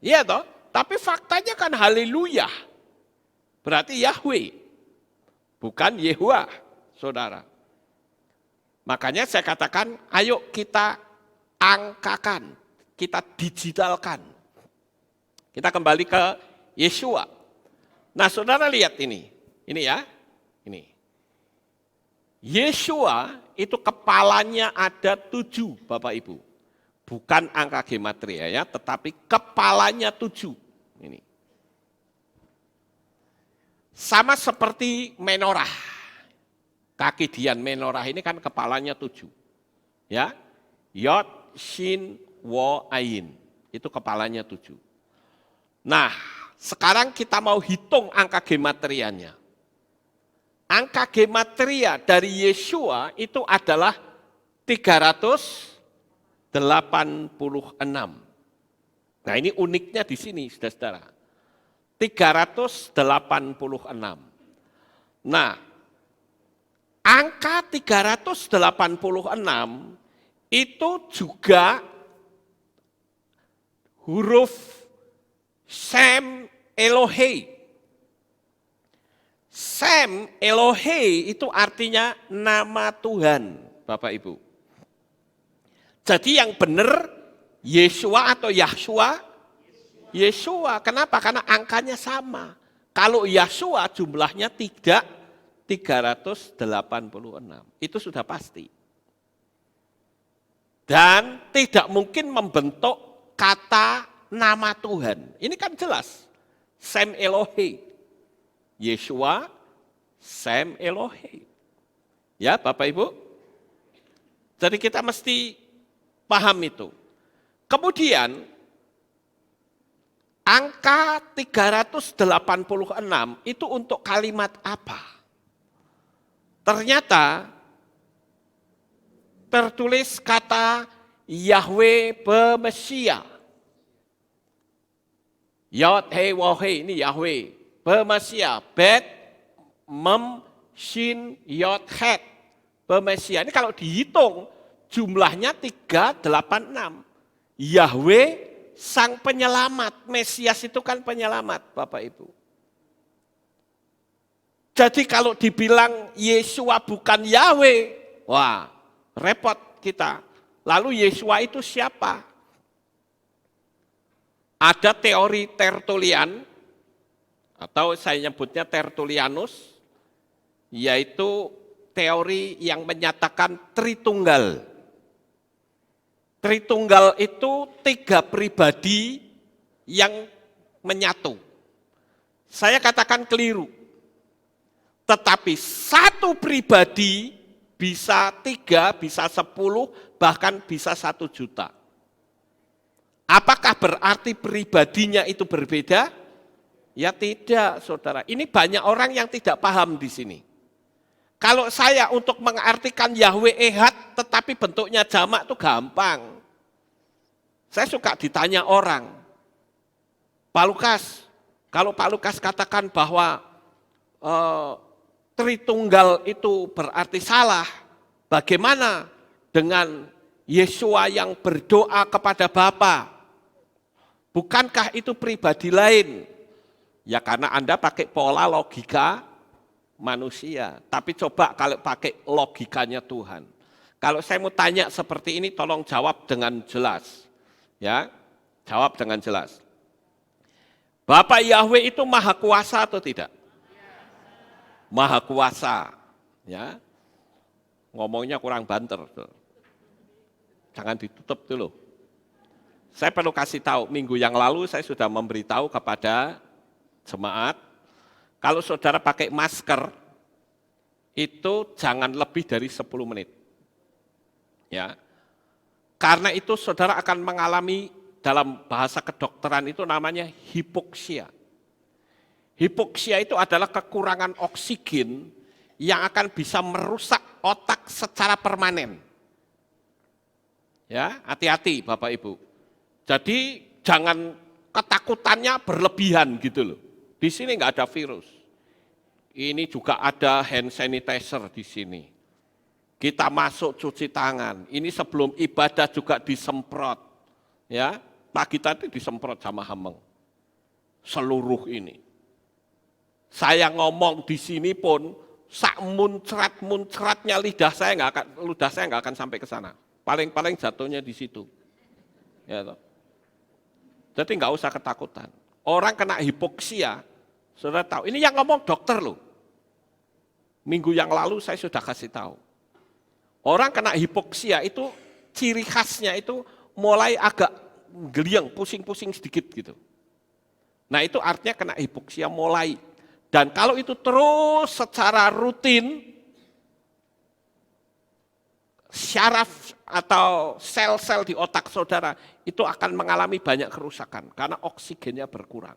Iya toh? Tapi faktanya kan haleluya. Berarti Yahweh. Bukan Yehwah, Saudara. Makanya saya katakan, ayo kita angkakan, kita digitalkan. Kita kembali ke Yeshua. Nah, Saudara lihat ini ya, ini. Yeshua itu kepalanya ada 7, Bapak Ibu. Bukan angka gematria ya, tetapi kepalanya 7. Ini. Sama seperti menorah. Kaki Dian menorah ini kan kepalanya 7. Ya. Yod, Shin, Wo, Ayin. Itu kepalanya 7. Nah, sekarang kita mau hitung angka gematrianya. Angka gematria dari Yeshua itu adalah 386. Nah ini uniknya di sini, saudara-saudara. 386. Nah, angka 386 itu juga huruf Sem Elohe. Sem Elohe itu artinya nama Tuhan, Bapak Ibu. Jadi yang benar Yeshua atau Yahshua? Yeshua. Kenapa? Karena angkanya sama. Kalau Yahshua jumlahnya tidak 386. Itu sudah pasti. Dan tidak mungkin membentuk kata nama Tuhan. Ini kan jelas. Sem Elohe. Yeshua, Sem Elohe. Ya Bapak Ibu. Jadi kita mesti paham itu. Kemudian angka 386 itu untuk kalimat apa? Ternyata tertulis kata Yahweh Bemesia. Yod, He, Wo, He, ini Yahweh. Bemesia, Bet, Mem, Shin, Yod, Het. Bemesia, ini kalau dihitung jumlahnya 386. Yahweh sang penyelamat. Mesias itu kan penyelamat, Bapak Ibu. Jadi kalau dibilang Yeshua bukan Yahweh, wah repot kita. Lalu Yeshua itu siapa? Ada teori Tertullian, atau saya nyebutnya Tertullianus, yaitu teori yang menyatakan Tritunggal. Tritunggal itu 3 pribadi yang menyatu. Saya katakan keliru. Tetapi satu pribadi bisa 3, bisa 10, bahkan bisa 1 juta. Apakah berarti pribadinya itu berbeda? Ya tidak, saudara. Ini banyak orang yang tidak paham di sini. Kalau saya untuk mengartikan Yahweh Ehad tetapi bentuknya jamak itu gampang. Saya suka ditanya orang, Pak Lukas, kalau Pak Lukas katakan bahwa Tritunggal itu berarti salah, bagaimana dengan Yeshua yang berdoa kepada Bapa? Bukankah itu pribadi lain? Ya karena Anda pakai pola logika manusia. Tapi coba kalau pakai logikanya Tuhan. Kalau saya mau tanya seperti ini, tolong jawab dengan jelas. Ya, jawab dengan jelas. Bapak Yahweh itu maha kuasa atau tidak? Maha kuasa. Ya, ngomongnya kurang banter. Jangan ditutup dulu. Saya perlu kasih tahu, minggu yang lalu saya sudah memberitahu kepada jemaat, kalau saudara pakai masker, itu jangan lebih dari 10 menit. Ya, karena itu saudara akan mengalami, dalam bahasa kedokteran itu namanya hipoksia. Hipoksia itu adalah kekurangan oksigen yang akan bisa merusak otak secara permanen. Ya, hati-hati Bapak Ibu. Jadi jangan ketakutannya berlebihan gitu loh. Di sini nggak ada virus. Ini juga ada hand sanitizer di sini. Kita masuk cuci tangan. Ini sebelum ibadah juga disemprot. Ya, pagi tadi disemprot sama Hameng. Seluruh ini. Saya ngomong di sini pun sak muncrat-muncratnya lidah saya nggak akan sampai ke sana. Paling-paling jatuhnya di situ. Ya toh. Jadi nggak usah ketakutan. Orang kena hipoksia, saudara tahu. Ini yang ngomong dokter loh. Minggu yang lalu saya sudah kasih tahu. Orang kena hipoksia itu ciri khasnya itu mulai agak geliang, pusing-pusing sedikit gitu. Nah itu artinya kena hipoksia mulai. Dan kalau itu terus secara rutin, syaraf atau sel-sel di otak saudara itu akan mengalami banyak kerusakan karena oksigennya berkurang.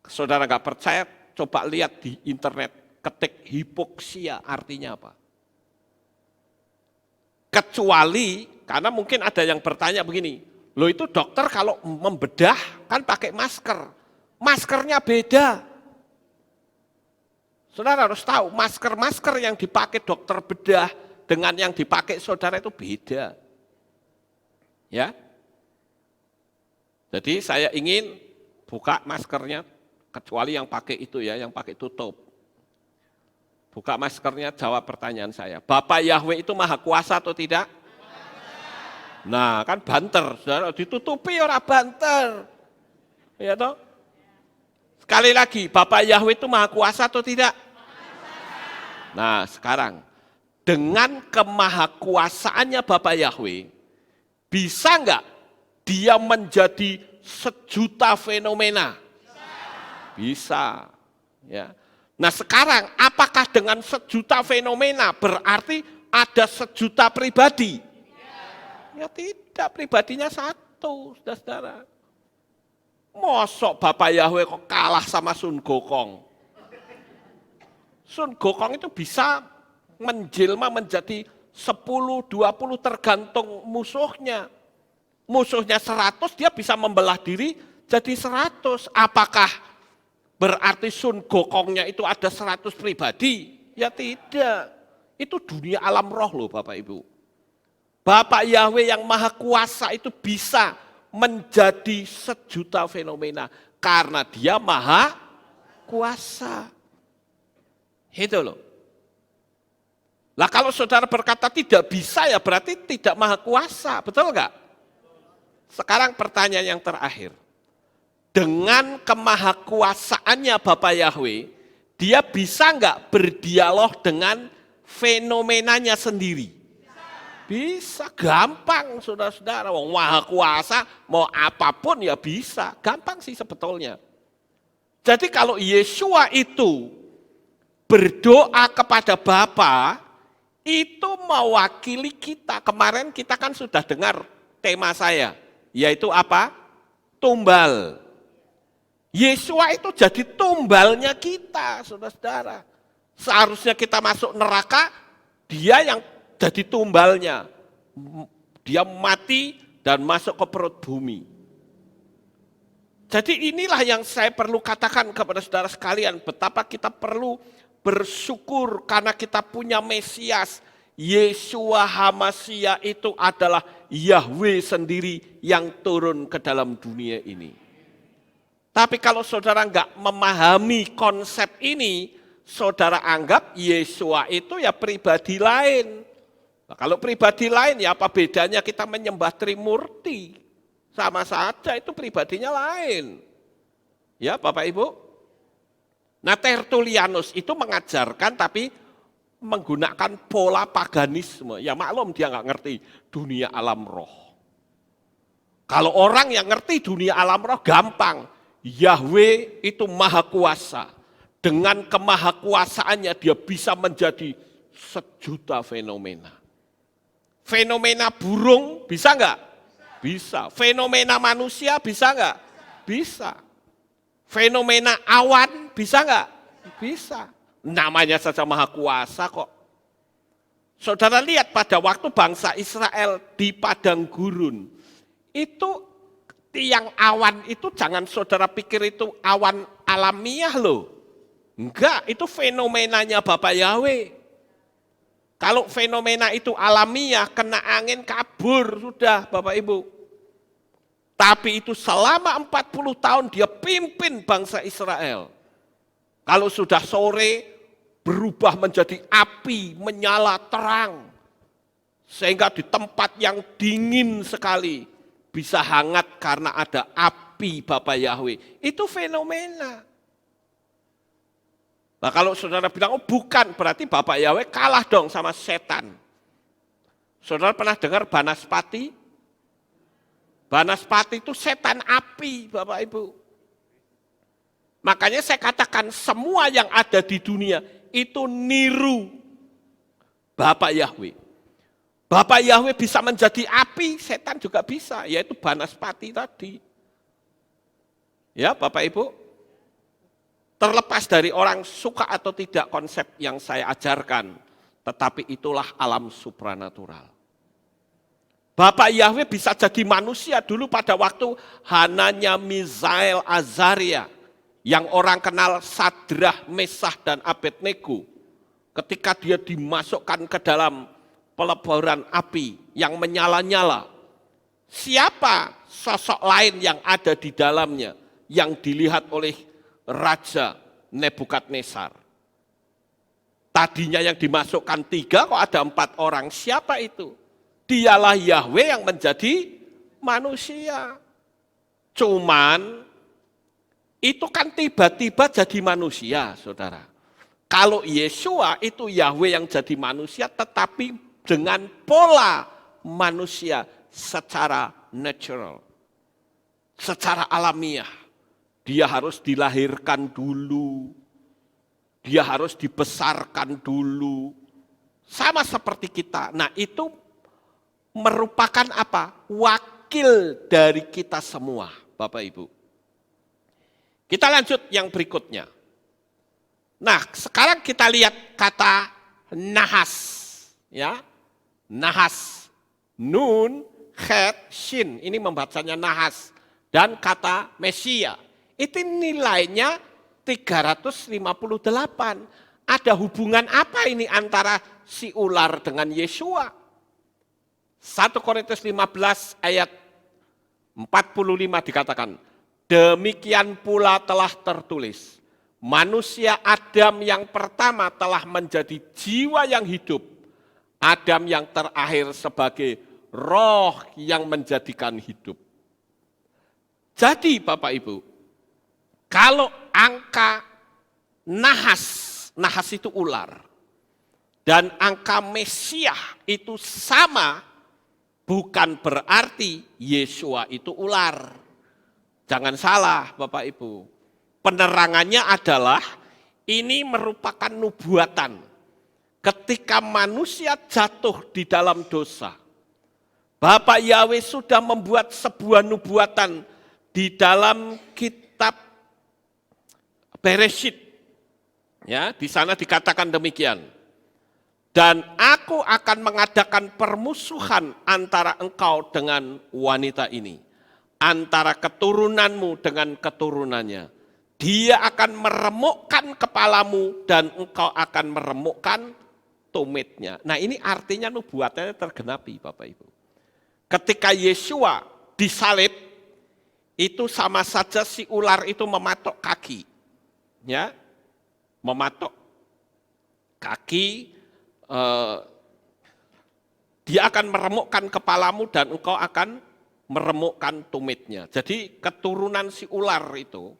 Saudara nggak percaya, coba lihat di internet, ketik hipoksia artinya apa. Kecuali, karena mungkin ada yang bertanya begini, loh itu dokter kalau membedah kan pakai masker, maskernya beda. Saudara harus tahu, masker-masker yang dipakai dokter bedah dengan yang dipakai saudara itu beda. Ya. Jadi saya ingin buka maskernya, kecuali yang pakai itu ya, yang pakai tutup. Buka maskernya, jawab pertanyaan saya. Bapak Yahweh itu maha kuasa atau tidak? Nah kan banter, saudara, ditutupi orang banter. Ya toh? Sekali lagi, Bapak Yahweh itu maha kuasa atau tidak? Nah sekarang, dengan kemahakuasaannya Bapak Yahweh, bisa enggak dia menjadi sejuta fenomena? Bisa. Ya. Nah sekarang, apakah dengan sejuta fenomena berarti ada sejuta pribadi? Ya tidak, pribadinya satu, saudara-saudara. Mosok Bapak Yahweh kok kalah sama Sun Gokong? Sun Gokong itu bisa menjelma menjadi 10, 20 tergantung musuhnya. Musuhnya 100, dia bisa membelah diri jadi 100. Apakah berarti Sun Gokongnya itu ada 100 pribadi? Ya tidak. Itu dunia alam roh loh Bapak Ibu. Bapak Yahweh yang maha kuasa itu bisa menjadi sejuta fenomena karena dia maha kuasa. Itu loh. Lah kalau saudara berkata tidak bisa ya berarti tidak maha kuasa, betul enggak? Sekarang pertanyaan yang terakhir. Dengan kemahakuasaannya Bapak Yahweh, dia bisa enggak berdialog dengan fenomenanya sendiri? Bisa, gampang saudara-saudara. Wong maha kuasa, mau apapun ya bisa. Gampang sih sebetulnya. Jadi kalau Yesua itu berdoa kepada Bapa, itu mewakili kita. Kemarin kita kan sudah dengar tema saya, yaitu apa? Tumbal. Yesua itu jadi tumbalnya kita, saudara-saudara. Seharusnya kita masuk neraka, dia yang jadi tumbalnya. Dia mati dan masuk ke perut bumi. Jadi inilah yang saya perlu katakan kepada saudara sekalian, betapa kita perlu bersyukur karena kita punya Mesias. Yesua HaMasyiah itu adalah Yahweh sendiri yang turun ke dalam dunia ini. Tapi kalau saudara enggak memahami konsep ini, saudara anggap Yesua itu ya pribadi lain. Nah, kalau pribadi lain ya apa bedanya kita menyembah Trimurti? Sama saja itu pribadinya lain. Ya Bapak Ibu. Nah Tertullianus itu mengajarkan tapi menggunakan pola paganisme. Ya maklum dia nggak ngerti dunia alam roh. Kalau orang yang ngerti dunia alam roh gampang. Yahweh itu maha kuasa. Dengan kemahakuasaannya dia bisa menjadi sejuta fenomena. Fenomena burung bisa nggak? Bisa. Fenomena manusia bisa nggak? Bisa. Fenomena awan bisa nggak? Bisa. Namanya saja maha kuasa kok. Saudara lihat pada waktu bangsa Israel di padang gurun. Itu tiang awan itu jangan saudara pikir itu awan alamiah loh. Enggak, itu fenomenanya Bapak Yahweh. Kalau fenomena itu alamiah, kena angin kabur, sudah Bapak Ibu. Tapi itu selama 40 tahun dia pimpin bangsa Israel. Kalau sudah sore, berubah menjadi api, menyala terang. Sehingga di tempat yang dingin sekali, bisa hangat karena ada api Bapak Yahweh. Itu fenomena. Nah kalau saudara bilang, oh bukan, berarti Bapak Yahweh kalah dong sama setan. Saudara pernah dengar Banaspati? Banaspati itu setan api Bapak Ibu. Makanya saya katakan semua yang ada di dunia itu niru Bapak Yahweh. Bapak Yahweh bisa menjadi api, setan juga bisa, yaitu Banaspati tadi. Ya Bapak Ibu. Terlepas dari orang suka atau tidak konsep yang saya ajarkan, tetapi itulah alam supranatural. Bapak Yahweh bisa jadi manusia dulu pada waktu Hananya, Misael, Azaria, yang orang kenal Sadrah, Mesah, dan Abednego. Ketika dia dimasukkan ke dalam peleburan api yang menyala-nyala, siapa sosok lain yang ada di dalamnya yang dilihat oleh Raja Nebukadnezar? Tadinya yang dimasukkan 3 kok ada 4 orang. Siapa itu? Dialah Yahweh yang menjadi manusia. Cuman itu kan tiba-tiba jadi manusia, saudara. Kalau Yeshua itu Yahweh yang jadi manusia tetapi dengan pola manusia secara natural. Secara alamiah. Dia harus dilahirkan dulu, dia harus dibesarkan dulu, sama seperti kita. Nah itu merupakan apa? Wakil dari kita semua, Bapak Ibu. Kita lanjut yang berikutnya. Nah sekarang kita lihat kata nahas, ya, nahas, nun, het, shin, ini membacanya nahas, dan kata Mesia. Itu nilainya 358. Ada hubungan apa ini antara si ular dengan Yeshua? 1 Korintus 15 ayat 45 dikatakan, demikian pula telah tertulis, manusia Adam yang pertama telah menjadi jiwa yang hidup, Adam yang terakhir sebagai roh yang menjadikan hidup. Jadi Bapak Ibu, kalau angka nahas itu ular, dan angka Mesiah itu sama, bukan berarti Yeshua itu ular. Jangan salah Bapak Ibu. Penerangannya adalah ini merupakan nubuatan. Ketika manusia jatuh di dalam dosa, Bapak Yahweh sudah membuat sebuah nubuatan di dalam kitab Bereshit, ya, di sana dikatakan demikian. Dan aku akan mengadakan permusuhan antara engkau dengan wanita ini, antara keturunanmu dengan keturunannya. Dia akan meremukkan kepalamu dan engkau akan meremukkan tumitnya. Nah ini artinya nubuatannya tergenapi Bapak Ibu. Ketika Yeshua disalib, itu sama saja si ular itu mematok kaki. Ya, mematok kaki Dia akan meremukkan kepalamu dan engkau akan meremukkan tumitnya. Jadi keturunan si ular itu,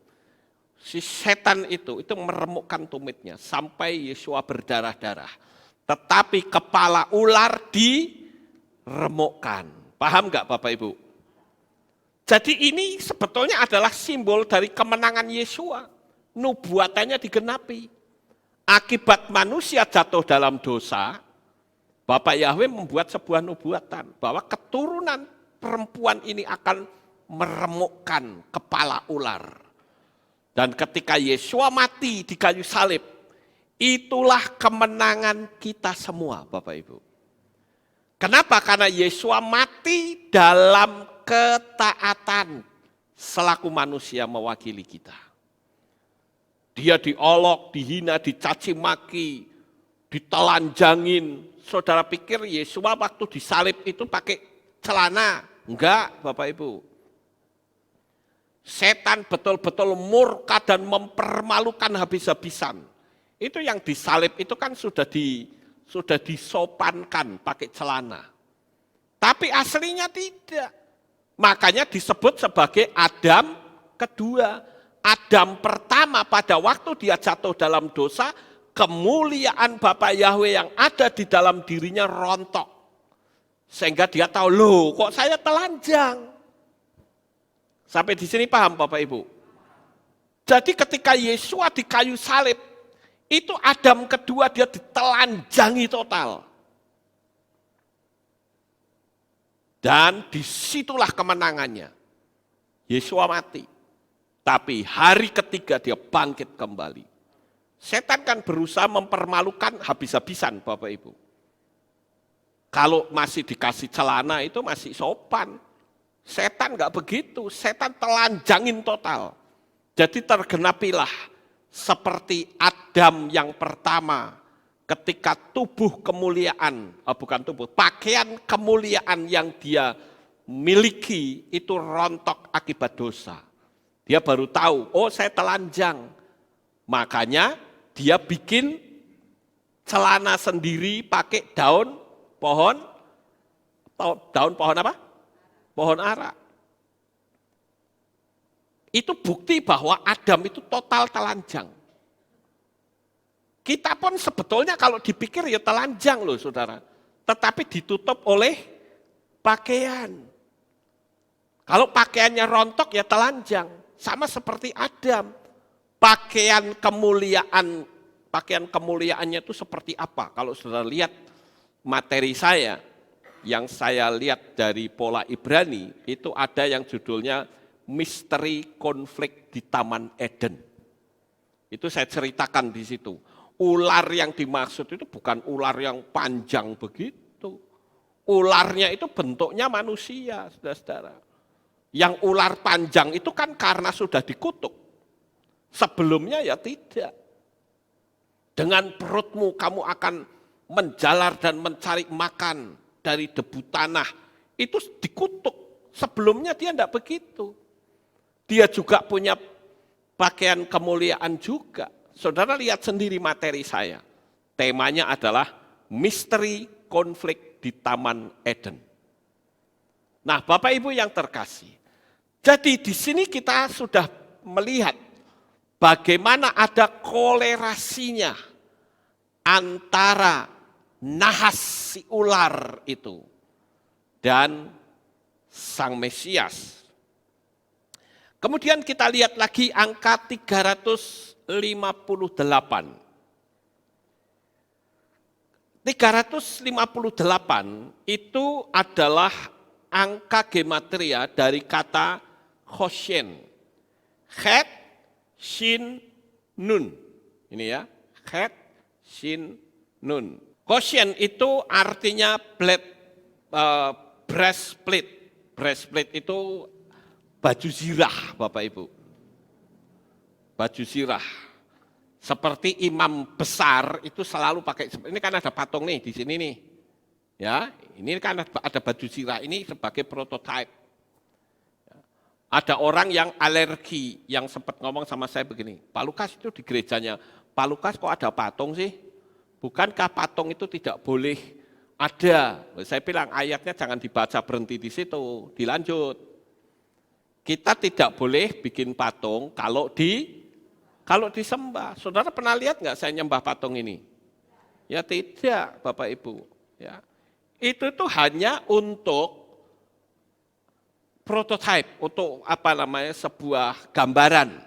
si setan itu meremukkan tumitnya sampai Yesua berdarah-darah. Tetapi kepala ular diremukkan. Paham nggak Bapak Ibu? Jadi ini sebetulnya adalah simbol dari kemenangan Yesua. Nubuatannya digenapi. Akibat manusia jatuh dalam dosa, Bapak Yahweh membuat sebuah nubuatan bahwa keturunan perempuan ini akan meremukkan kepala ular. Dan ketika Yesua mati di kayu salib, itulah kemenangan kita semua Bapak Ibu. Kenapa? Karena Yesua mati dalam ketaatan selaku manusia mewakili kita. Dia diolok, dihina, dicaci maki, ditelanjangin. Saudara pikir Yesua waktu disalib itu pakai celana? Enggak Bapak Ibu. Setan betul-betul murka dan mempermalukan habis-habisan. Itu yang disalib itu kan sudah disopankan pakai celana. Tapi aslinya tidak. Makanya disebut sebagai Adam kedua. Adam pertama pada waktu dia jatuh dalam dosa, kemuliaan Bapa Yahweh yang ada di dalam dirinya rontok. Sehingga dia tahu, loh kok saya telanjang. Sampai di sini paham Bapak Ibu? Jadi ketika Yesua di kayu salib, itu Adam kedua dia ditelanjangi total. Dan disitulah kemenangannya. Yesua mati. Tapi hari ketiga dia bangkit kembali. Setan kan berusaha mempermalukan habis-habisan Bapak Ibu. Kalau masih dikasih celana itu masih sopan. Setan enggak begitu, setan telanjangin total. Jadi tergenapilah seperti Adam yang pertama ketika tubuh kemuliaan, pakaian kemuliaan yang dia miliki itu rontok akibat dosa. Dia baru tahu, oh saya telanjang. Makanya dia bikin celana sendiri pakai daun pohon apa? Pohon ara. Itu bukti bahwa Adam itu total telanjang. Kita pun sebetulnya kalau dipikir ya telanjang loh saudara. Tetapi ditutup oleh pakaian. Kalau pakaiannya rontok ya telanjang. Sama seperti Adam. Pakaian kemuliaannya itu seperti apa? Kalau saudara lihat materi saya, yang saya lihat dari pola Ibrani, itu ada yang judulnya Misteri Konflik di Taman Eden. Itu saya ceritakan di situ. Ular yang dimaksud itu bukan ular yang panjang begitu. Ularnya itu bentuknya manusia, saudara-saudara. Yang ular panjang itu kan karena sudah dikutuk. Sebelumnya ya tidak. Dengan perutmu kamu akan menjalar dan mencari makan dari debu tanah. Itu dikutuk. Sebelumnya dia tidak begitu. Dia juga punya pakaian kemuliaan juga. Saudara lihat sendiri materi saya. Temanya adalah misteri konflik di Taman Eden. Nah, Bapak Ibu yang terkasih. Jadi di sini kita sudah melihat bagaimana ada kolerasinya antara nahas si ular itu dan Sang Mesias. Kemudian kita lihat lagi angka 358. 358 itu adalah angka gematria dari kata Hoshen. Het, Shin, Nun. Ini ya, Het, Shin, Nun. Hoshen itu artinya breastplate. Breastplate itu baju zirah Bapak Ibu. Baju zirah. Seperti imam besar itu selalu pakai, ini kan ada patung nih di sini nih. Ya, ini kan ada baju zirah, ini sebagai prototipe. Ada orang yang alergi, yang sempat ngomong sama saya begini, Pak Lukas itu di gerejanya, Pak Lukas kok ada patung sih? Bukankah patung itu tidak boleh Ada. Saya bilang ayatnya jangan dibaca berhenti di situ, dilanjut. Kita tidak boleh bikin patung kalau disembah. Saudara pernah lihat nggak saya nyembah patung ini? Ya tidak, Bapak Ibu. Ya. Itu tuh hanya untuk prototype, untuk sebuah gambaran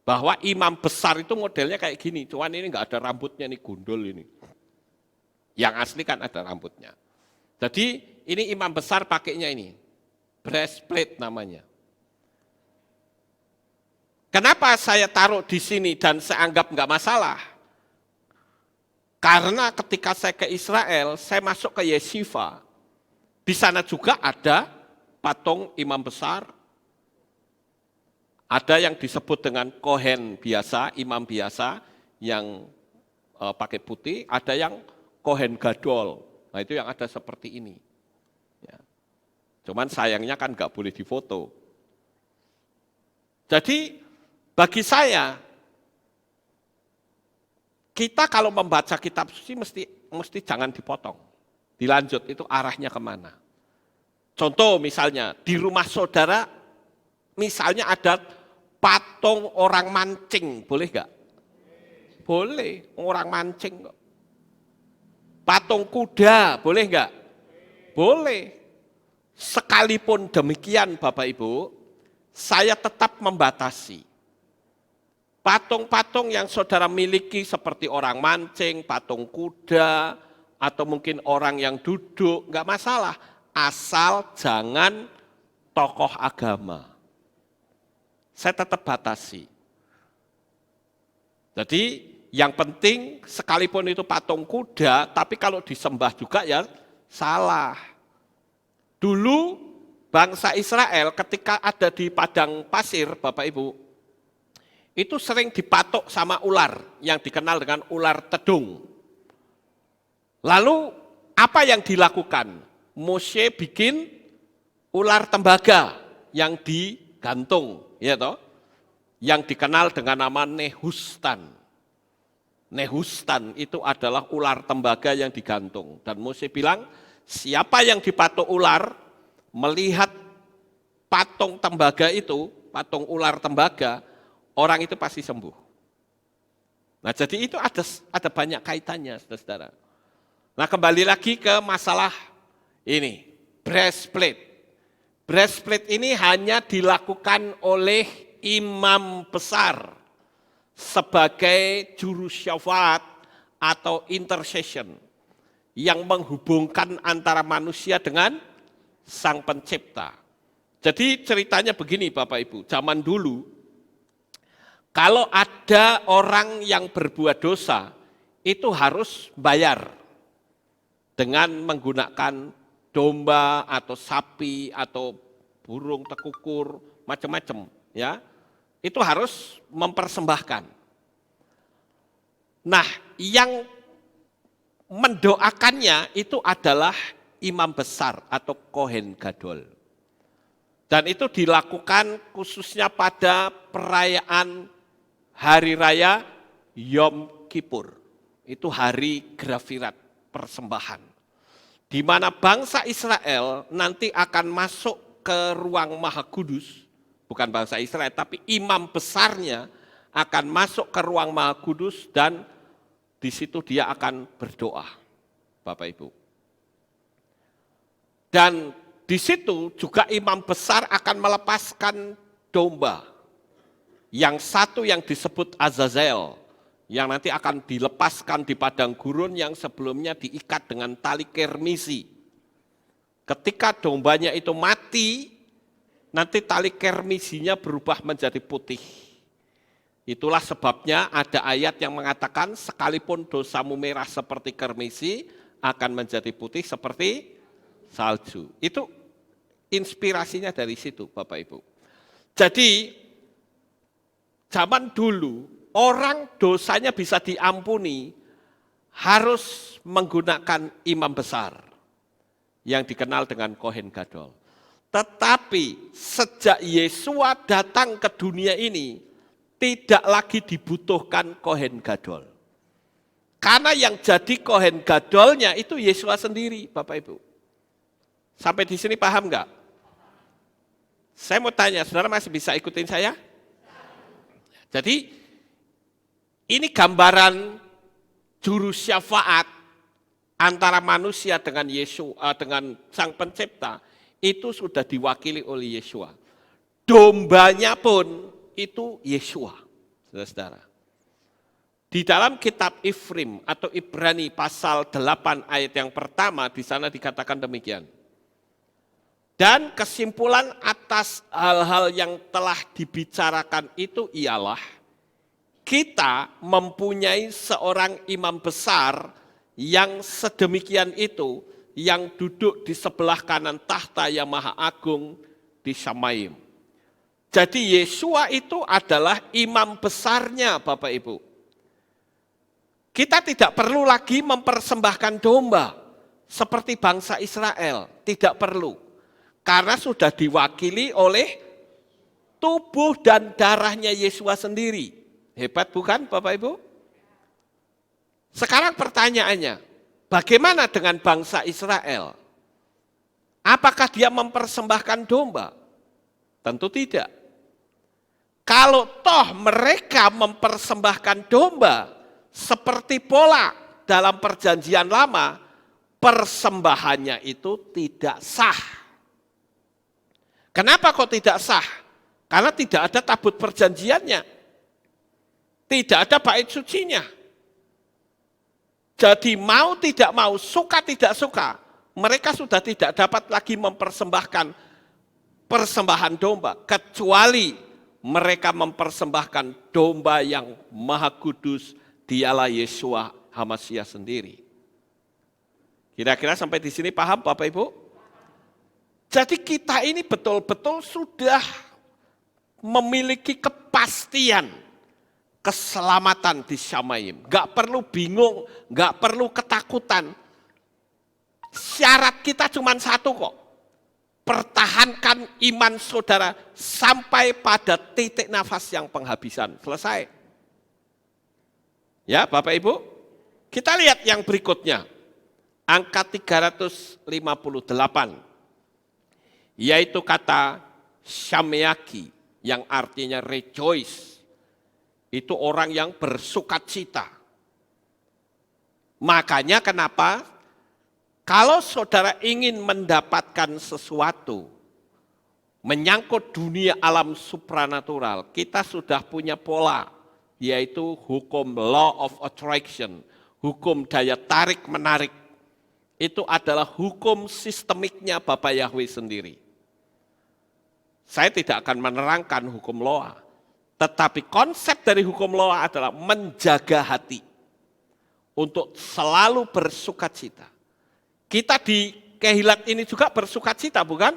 bahwa imam besar itu modelnya kayak gini. Cuman ini nggak ada rambutnya, ini gundul ini. Yang asli kan ada rambutnya. Jadi ini imam besar pakainya ini, breastplate namanya. Kenapa saya taruh di sini dan saya anggap nggak masalah? Karena ketika saya ke Israel, saya masuk ke Yeshiva. Di sana juga ada patung imam besar. Ada yang disebut dengan kohen biasa, imam biasa yang pakai putih, ada yang kohen gadol. Nah itu yang ada seperti ini. Ya. Cuman sayangnya kan nggak boleh difoto. Jadi bagi saya, kita kalau membaca kitab suci mesti jangan dipotong. Dilanjut, itu arahnya kemana. Contoh misalnya, di rumah saudara, misalnya ada patung orang mancing, boleh nggak? Boleh, orang mancing kok. Patung kuda, boleh nggak? Boleh. Sekalipun demikian Bapak Ibu, saya tetap membatasi. Patung-patung yang saudara miliki seperti orang mancing, patung kuda, atau mungkin orang yang duduk, nggak masalah. Asal jangan tokoh agama. Saya tetap batasi. Jadi yang penting sekalipun itu patung kuda, tapi kalau disembah juga ya salah. Dulu bangsa Israel ketika ada di padang pasir, Bapak Ibu, itu sering dipatok sama ular yang dikenal dengan ular tedung. Lalu apa yang dilakukan? Moshe bikin ular tembaga yang digantung, ya toh? Yang dikenal dengan nama Nehustan. Nehustan itu adalah ular tembaga yang digantung. Dan Moshe bilang, siapa yang dipatok ular, melihat patung tembaga itu, patung ular tembaga, orang itu pasti sembuh. Nah jadi itu ada banyak kaitannya, saudara. Nah kembali lagi ke masalah ini, breastplate. Breastplate ini hanya dilakukan oleh imam besar sebagai juru syafaat atau intercession yang menghubungkan antara manusia dengan Sang Pencipta. Jadi ceritanya begini Bapak Ibu, zaman dulu kalau ada orang yang berbuat dosa itu harus bayar dengan menggunakan domba atau sapi atau burung tekukur macam-macam ya. Itu harus mempersembahkan. Nah, yang mendoakannya itu adalah imam besar atau kohen gadol. Dan itu dilakukan khususnya pada perayaan hari raya Yom Kippur. Itu hari grafirat, persembahan. Di mana bangsa Israel nanti akan masuk ke ruang Maha Kudus. Bukan bangsa Israel, tapi imam besarnya akan masuk ke ruang Maha Kudus dan di situ dia akan berdoa, Bapak Ibu. Dan di situ juga imam besar akan melepaskan domba. Yang satu yang disebut Azazel, yang nanti akan dilepaskan di padang gurun yang sebelumnya diikat dengan tali kermisi. Ketika dombanya itu mati, nanti tali kermisinya berubah menjadi putih. Itulah sebabnya ada ayat yang mengatakan sekalipun dosamu merah seperti kermisi akan menjadi putih seperti salju. Itu inspirasinya dari situ Bapak Ibu. Jadi zaman dulu orang dosanya bisa diampuni harus menggunakan imam besar yang dikenal dengan kohen gadol. Tetapi sejak Yesua datang ke dunia ini, tidak lagi dibutuhkan kohen gadol. Karena yang jadi Kohen Gadolnya itu Yesua sendiri, Bapak Ibu. Sampai di sini paham nggak? Saya mau tanya, saudara masih bisa ikutin saya? Jadi ini gambaran juru syafaat antara manusia dengan Yesua, dengan Sang Pencipta, itu sudah diwakili oleh Yesua. Dombanya pun itu Yesua, saudara-saudara. Di dalam kitab Ifrim atau Ibrani pasal 8 ayat yang pertama, di sana dikatakan demikian. Dan kesimpulan atas hal-hal yang telah dibicarakan itu ialah, kita mempunyai seorang imam besar yang sedemikian itu, yang duduk di sebelah kanan tahta yang maha agung di Syamaim. Jadi Yesua itu adalah imam besarnya, Bapak Ibu. Kita tidak perlu lagi mempersembahkan domba seperti bangsa Israel, tidak perlu. Karena sudah diwakili oleh tubuh dan darahnya Yesua sendiri. Hebat bukan Bapak Ibu? Sekarang pertanyaannya, bagaimana dengan bangsa Israel? Apakah dia mempersembahkan domba? Tentu tidak. Kalau toh mereka mempersembahkan domba, seperti pola dalam perjanjian lama, persembahannya itu tidak sah. Kenapa kok tidak sah? Karena tidak ada tabut perjanjiannya. Tidak ada bait sucinya. Jadi mau tidak mau, suka tidak suka, mereka sudah tidak dapat lagi mempersembahkan persembahan domba, kecuali mereka mempersembahkan domba yang maha kudus, dialah Yesua HaMasyiah sendiri. Kira-kira sampai di sini paham Bapak Ibu? Jadi kita ini betul-betul sudah memiliki kepastian keselamatan di Syamaim. Gak perlu bingung, gak perlu ketakutan. Syarat kita cuma satu kok. Pertahankan iman saudara sampai pada titik nafas yang penghabisan. Selesai. Ya Bapak Ibu, kita lihat yang berikutnya. Angka 358. Yaitu kata Shameaki yang artinya rejoice. Itu orang yang bersukacita. Makanya kenapa kalau saudara ingin mendapatkan sesuatu menyangkut dunia alam supranatural, kita sudah punya pola, yaitu hukum law of attraction, hukum daya tarik menarik. Itu adalah hukum sistemiknya Bapak Yahweh sendiri. Saya tidak akan menerangkan hukum Loa, tetapi konsep dari hukum Loa adalah menjaga hati untuk selalu bersukacita. Kita di Kehilat ini juga bersukacita, bukan?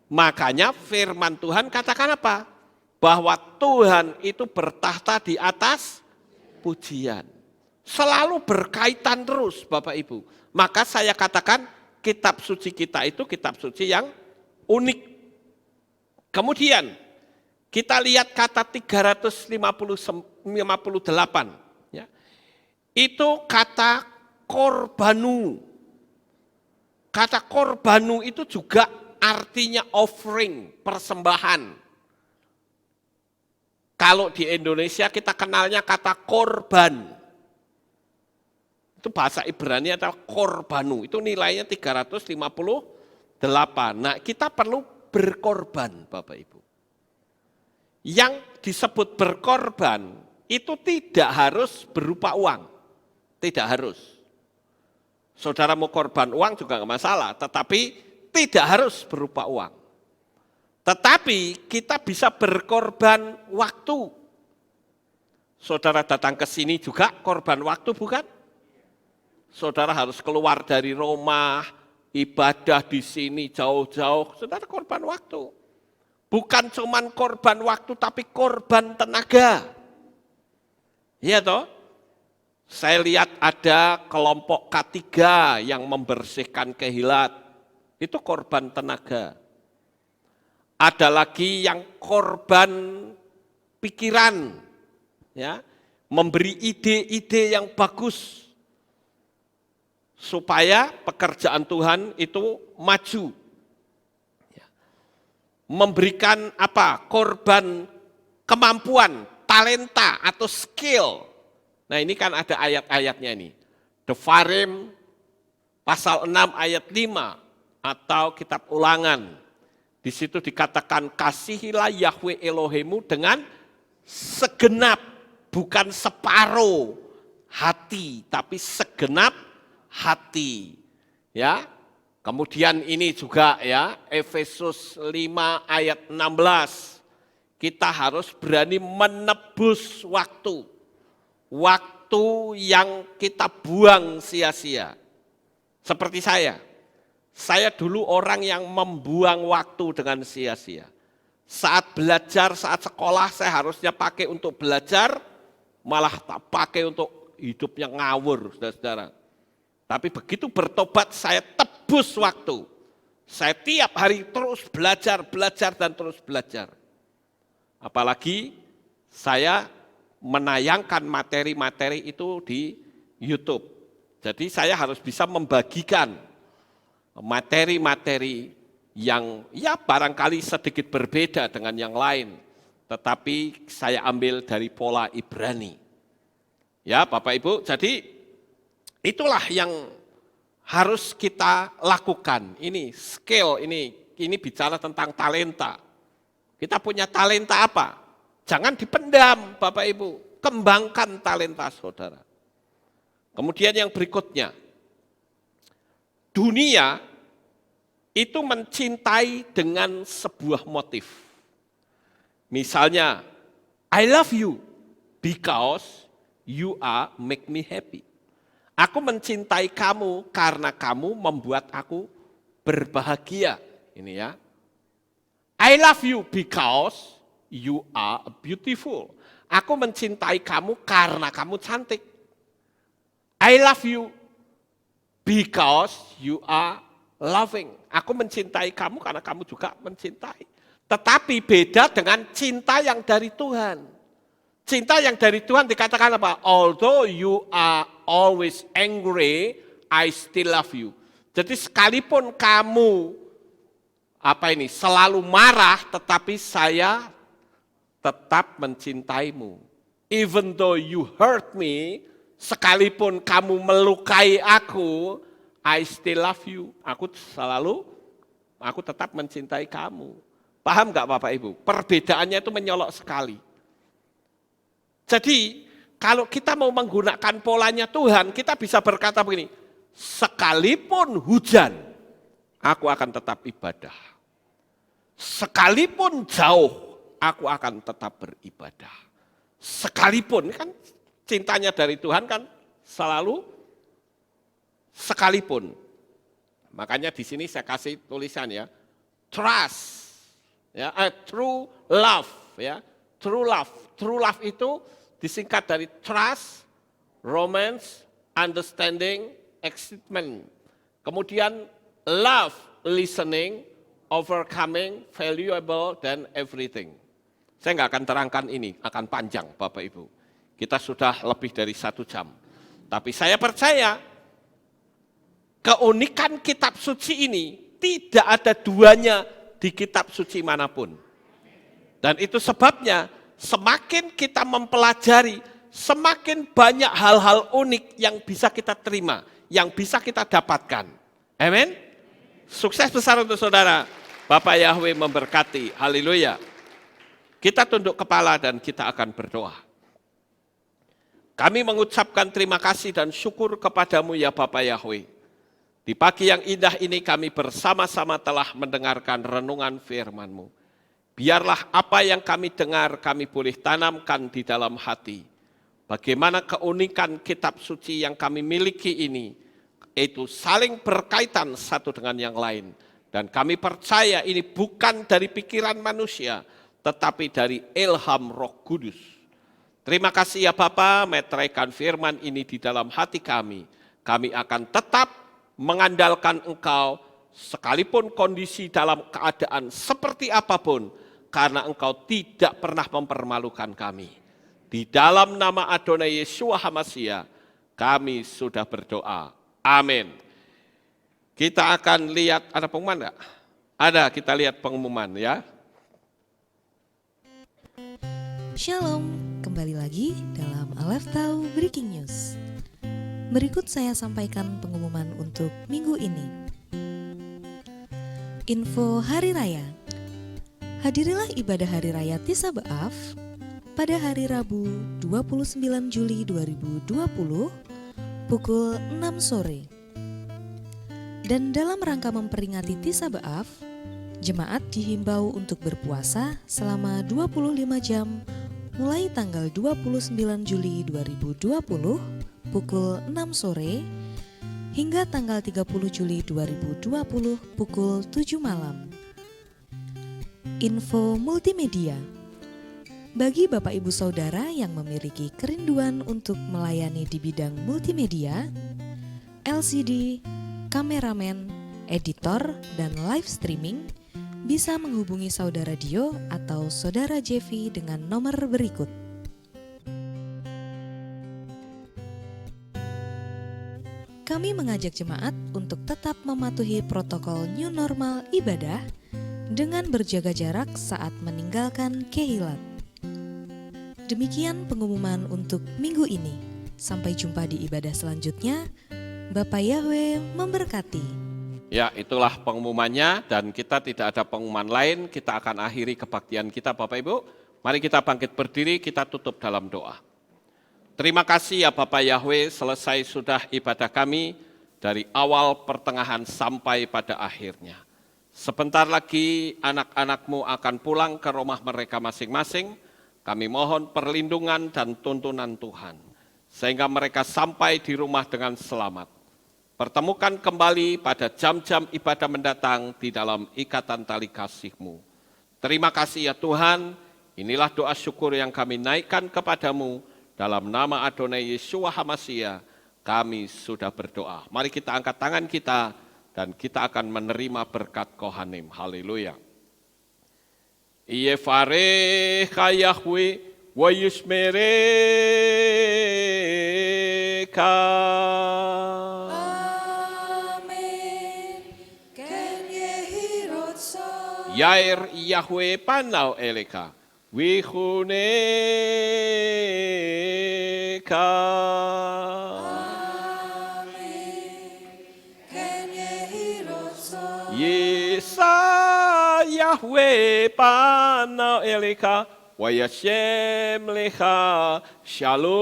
Makanya firman Tuhan katakan apa? Bahwa Tuhan itu bertahta di atas pujian. Selalu berkaitan terus Bapak Ibu. Maka saya katakan kitab suci kita itu kitab suci yang unik. Kemudian kita lihat kata 358. Ya. Itu kata korbanu. Kata korbanu itu juga artinya offering, persembahan. Kalau di Indonesia kita kenalnya kata korban. Itu bahasa Ibrani atau korbanu, itu nilainya 358. Nah kita perlu berkorban Bapak Ibu. Yang disebut berkorban itu tidak harus berupa uang, tidak harus. Saudara mau korban uang juga enggak masalah, tetapi tidak harus berupa uang. Tetapi kita bisa berkorban waktu. Saudara datang ke sini juga korban waktu bukan? Saudara harus keluar dari rumah, ibadah di sini jauh-jauh, saudara korban waktu. Bukan cuman korban waktu tapi korban tenaga. Iya toh? Saya lihat ada kelompok K3 yang membersihkan Kehilat. Itu korban tenaga. Ada lagi yang korban pikiran. Ya, memberi ide-ide yang bagus supaya pekerjaan Tuhan itu maju. Memberikan korban kemampuan, talenta atau skill. Nah ini kan ada ayat-ayatnya ini. Devarim pasal 6 ayat 5 atau kitab Ulangan. Di situ dikatakan kasihilah Yahweh Elohimmu dengan segenap, bukan separuh hati, tapi segenap hati. Ya. Kemudian ini juga ya, Efesus 5 ayat 16. Kita harus berani menebus waktu. Waktu yang kita buang sia-sia. Seperti saya. Saya dulu orang yang membuang waktu dengan sia-sia. Saat belajar, saat sekolah saya harusnya pakai untuk belajar, malah tak pakai untuk hidupnya ngawur, saudara-saudara. Tapi begitu bertobat saya tebus waktu. Saya tiap hari terus belajar dan terus belajar. Apalagi saya menayangkan materi-materi itu di YouTube. Jadi saya harus bisa membagikan materi-materi yang ya barangkali sedikit berbeda dengan yang lain. Tetapi saya ambil dari pola Ibrani. Ya Bapak Ibu, jadi itulah yang harus kita lakukan. Ini skill, ini bicara tentang talenta. Kita punya talenta apa? Jangan dipendam Bapak Ibu, kembangkan talenta saudara. Kemudian yang berikutnya, dunia itu mencintai dengan sebuah motif. Misalnya, I love you because you are make me happy. Aku mencintai kamu karena kamu membuat aku berbahagia. Ini ya. I love you because you are beautiful. Aku mencintai kamu karena kamu cantik. I love you because you are loving. Aku mencintai kamu karena kamu juga mencintai. Tetapi beda dengan cinta yang dari Tuhan. Cinta yang dari Tuhan dikatakan apa? Although you are always angry, I still love you. Jadi sekalipun kamu selalu marah, tetapi saya tetap mencintaimu. Even though you hurt me, sekalipun kamu melukai aku, I still love you. Aku tetap mencintai kamu. Paham gak Bapak Ibu? Perbedaannya itu menyolok sekali. Jadi kalau kita mau menggunakan polanya Tuhan, kita bisa berkata begini, sekalipun hujan, aku akan tetap ibadah. Sekalipun jauh, aku akan tetap beribadah. Sekalipun, kan cintanya dari Tuhan kan selalu sekalipun. Makanya di sini saya kasih tulisan ya, trust, ya, true love, ya, true love. True love itu disingkat dari trust, romance, understanding, excitement. Kemudian love, listening, overcoming, valuable, dan everything. Saya nggak akan terangkan ini, akan panjang Bapak Ibu. Kita sudah lebih dari 1 jam. Tapi saya percaya, keunikan kitab suci ini tidak ada duanya di kitab suci manapun. Dan itu sebabnya, semakin kita mempelajari, semakin banyak hal-hal unik yang bisa kita terima, yang bisa kita dapatkan. Amin. Sukses besar untuk saudara. Bapak Yahweh memberkati. Haleluya. Kita tunduk kepala dan kita akan berdoa. Kami mengucapkan terima kasih dan syukur kepadamu ya Bapak Yahweh. Di pagi yang indah ini kami bersama-sama telah mendengarkan renungan firman-Mu. Biarlah apa yang kami dengar kami boleh tanamkan di dalam hati. Bagaimana keunikan kitab suci yang kami miliki ini, itu saling berkaitan satu dengan yang lain. Dan kami percaya ini bukan dari pikiran manusia, tetapi dari ilham Roh Kudus. Terima kasih ya Bapa, meteraikan firman ini di dalam hati kami. Kami akan tetap mengandalkan Engkau, sekalipun kondisi dalam keadaan seperti apapun, karena Engkau tidak pernah mempermalukan kami. Di dalam nama Adonai Yeshua HaMashiach, kami sudah berdoa. Amin. Kita akan lihat, ada pengumuman enggak? Ada, kita lihat pengumuman ya. Shalom, kembali lagi dalam Aleph Tahu Breaking News. Berikut saya sampaikan pengumuman untuk minggu ini. Info Hari Raya. Hadirilah ibadah Hari Raya Tisha B'Av pada hari Rabu 29 Juli 2020 pukul 6 sore. Dan dalam rangka memperingati Tisha B'Av, jemaat dihimbau untuk berpuasa selama 25 jam mulai tanggal 29 Juli 2020 pukul 6 sore hingga tanggal 30 Juli 2020 pukul 7 malam. Info multimedia. Bagi Bapak Ibu Saudara yang memiliki kerinduan untuk melayani di bidang multimedia, LCD, kameramen, editor, dan live streaming, bisa menghubungi Saudara Dio atau Saudara Jevi dengan nomor berikut. Kami mengajak jemaat untuk tetap mematuhi protokol new normal ibadah dengan berjaga jarak saat meninggalkan kehilat. Demikian pengumuman untuk minggu ini. Sampai jumpa di ibadah selanjutnya. Bapak Yahweh memberkati. Ya, itulah pengumumannya dan kita tidak ada pengumuman lain. Kita akan akhiri kebaktian kita Bapak Ibu. Mari kita bangkit berdiri, kita tutup dalam doa. Terima kasih ya Bapak Yahweh, selesai sudah ibadah kami dari awal pertengahan sampai pada akhirnya. Sebentar lagi anak-anak-Mu akan pulang ke rumah mereka masing-masing. Kami mohon perlindungan dan tuntunan Tuhan, sehingga mereka sampai di rumah dengan selamat. Pertemukan kembali pada jam-jam ibadah mendatang di dalam ikatan tali kasih-Mu. Terima kasih ya Tuhan, inilah doa syukur yang kami naikkan kepadamu, dalam nama Adonai Yeshua HaMashiach, kami sudah berdoa. Mari kita angkat tangan kita, dan kita akan menerima berkat Kohanim. Haleluya. Yevarecha Yahweh wa yishmereka. Yair Yahweh panau eleka, wihuneka. Yesa Yahweh panau eleka, wa yashem lecha shalom.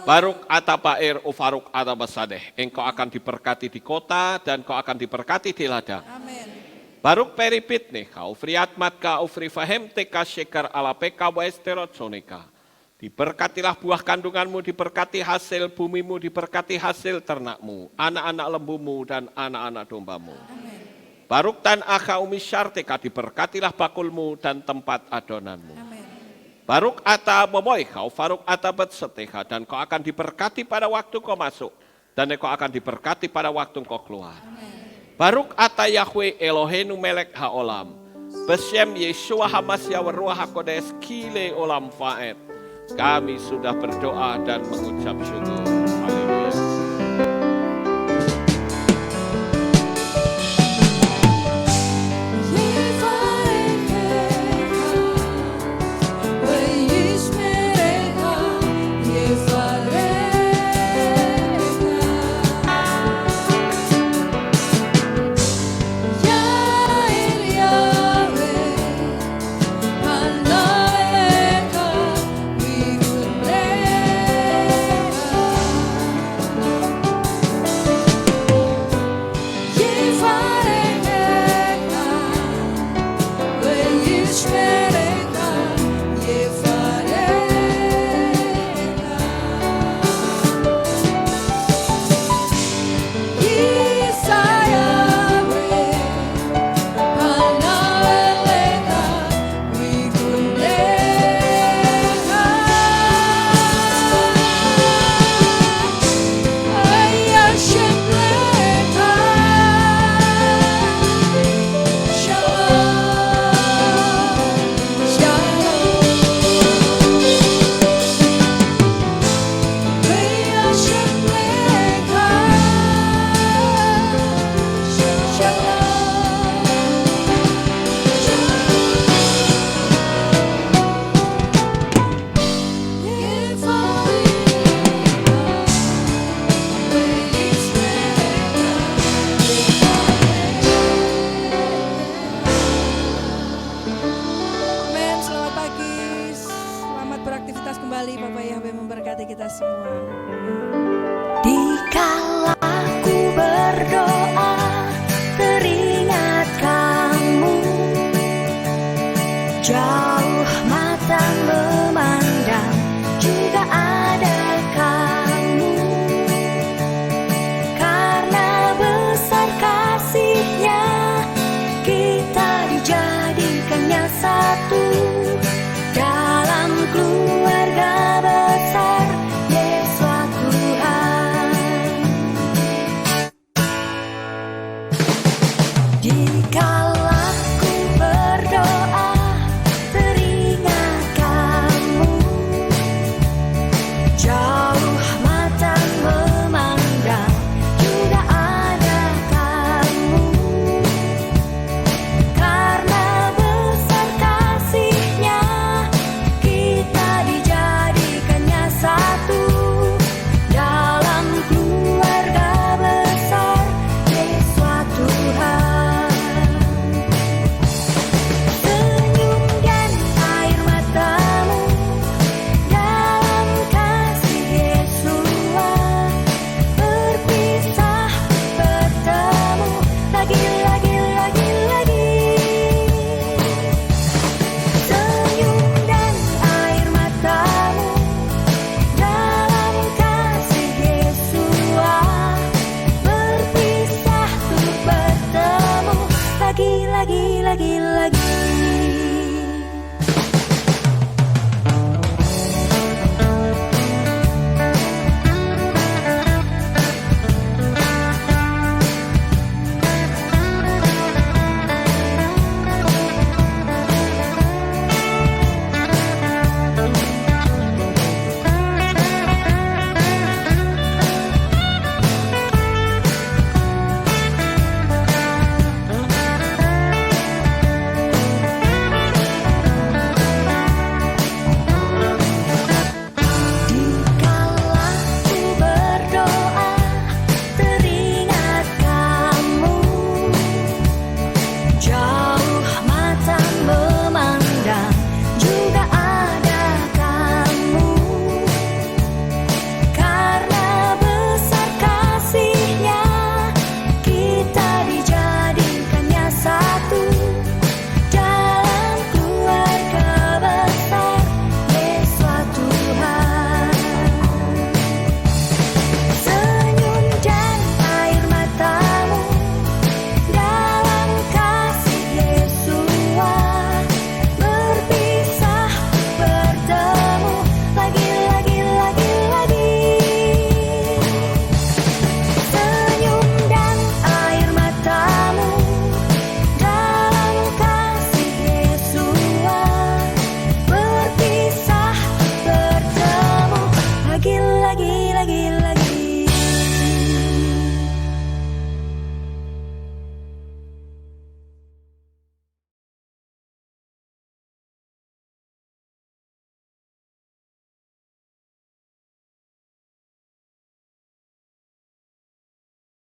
Baruk atapair ufaruk atabasadeh. Engkau akan diberkati di kota dan kau akan diberkati di ladang. Amin. Baruk peripit nih kau friat matka ufri fahem teka shekar ala peka wa esterotsonika. Diberkatilah buah kandunganmu, diberkati hasil bumimu, diberkati hasil ternakmu, anak-anak lembumu dan anak-anak dombamu. Amin. Baruk tan akha umisyarteka, diberkatilah bakulmu dan tempat adonanmu. Amin. Baruk ata momoy kau faruk ata betseteha, dan kau akan diberkati pada waktu kau masuk dan kau akan diberkati pada waktu kau keluar. Amin. Baruk ata Yahweh Eloheinu melek haolam, besem Yeshua HaMashiach wa ruach hakodes kile olam faet. Kami sudah berdoa dan mengucap syukur. Haleluya. Dikala ku berdoa teringat kamu, jauh mata memandang juga ada kamu. Karena besar kasih-Nya kita dijadikannya satu dalam keluarga besar Yesus Tuhan. Senyum dan air matamu dalam kasih Yesus, berpisah bertemu lagi. Senyum dan air matamu dalam kasih Yesus, berpisah untuk bertemu lagi.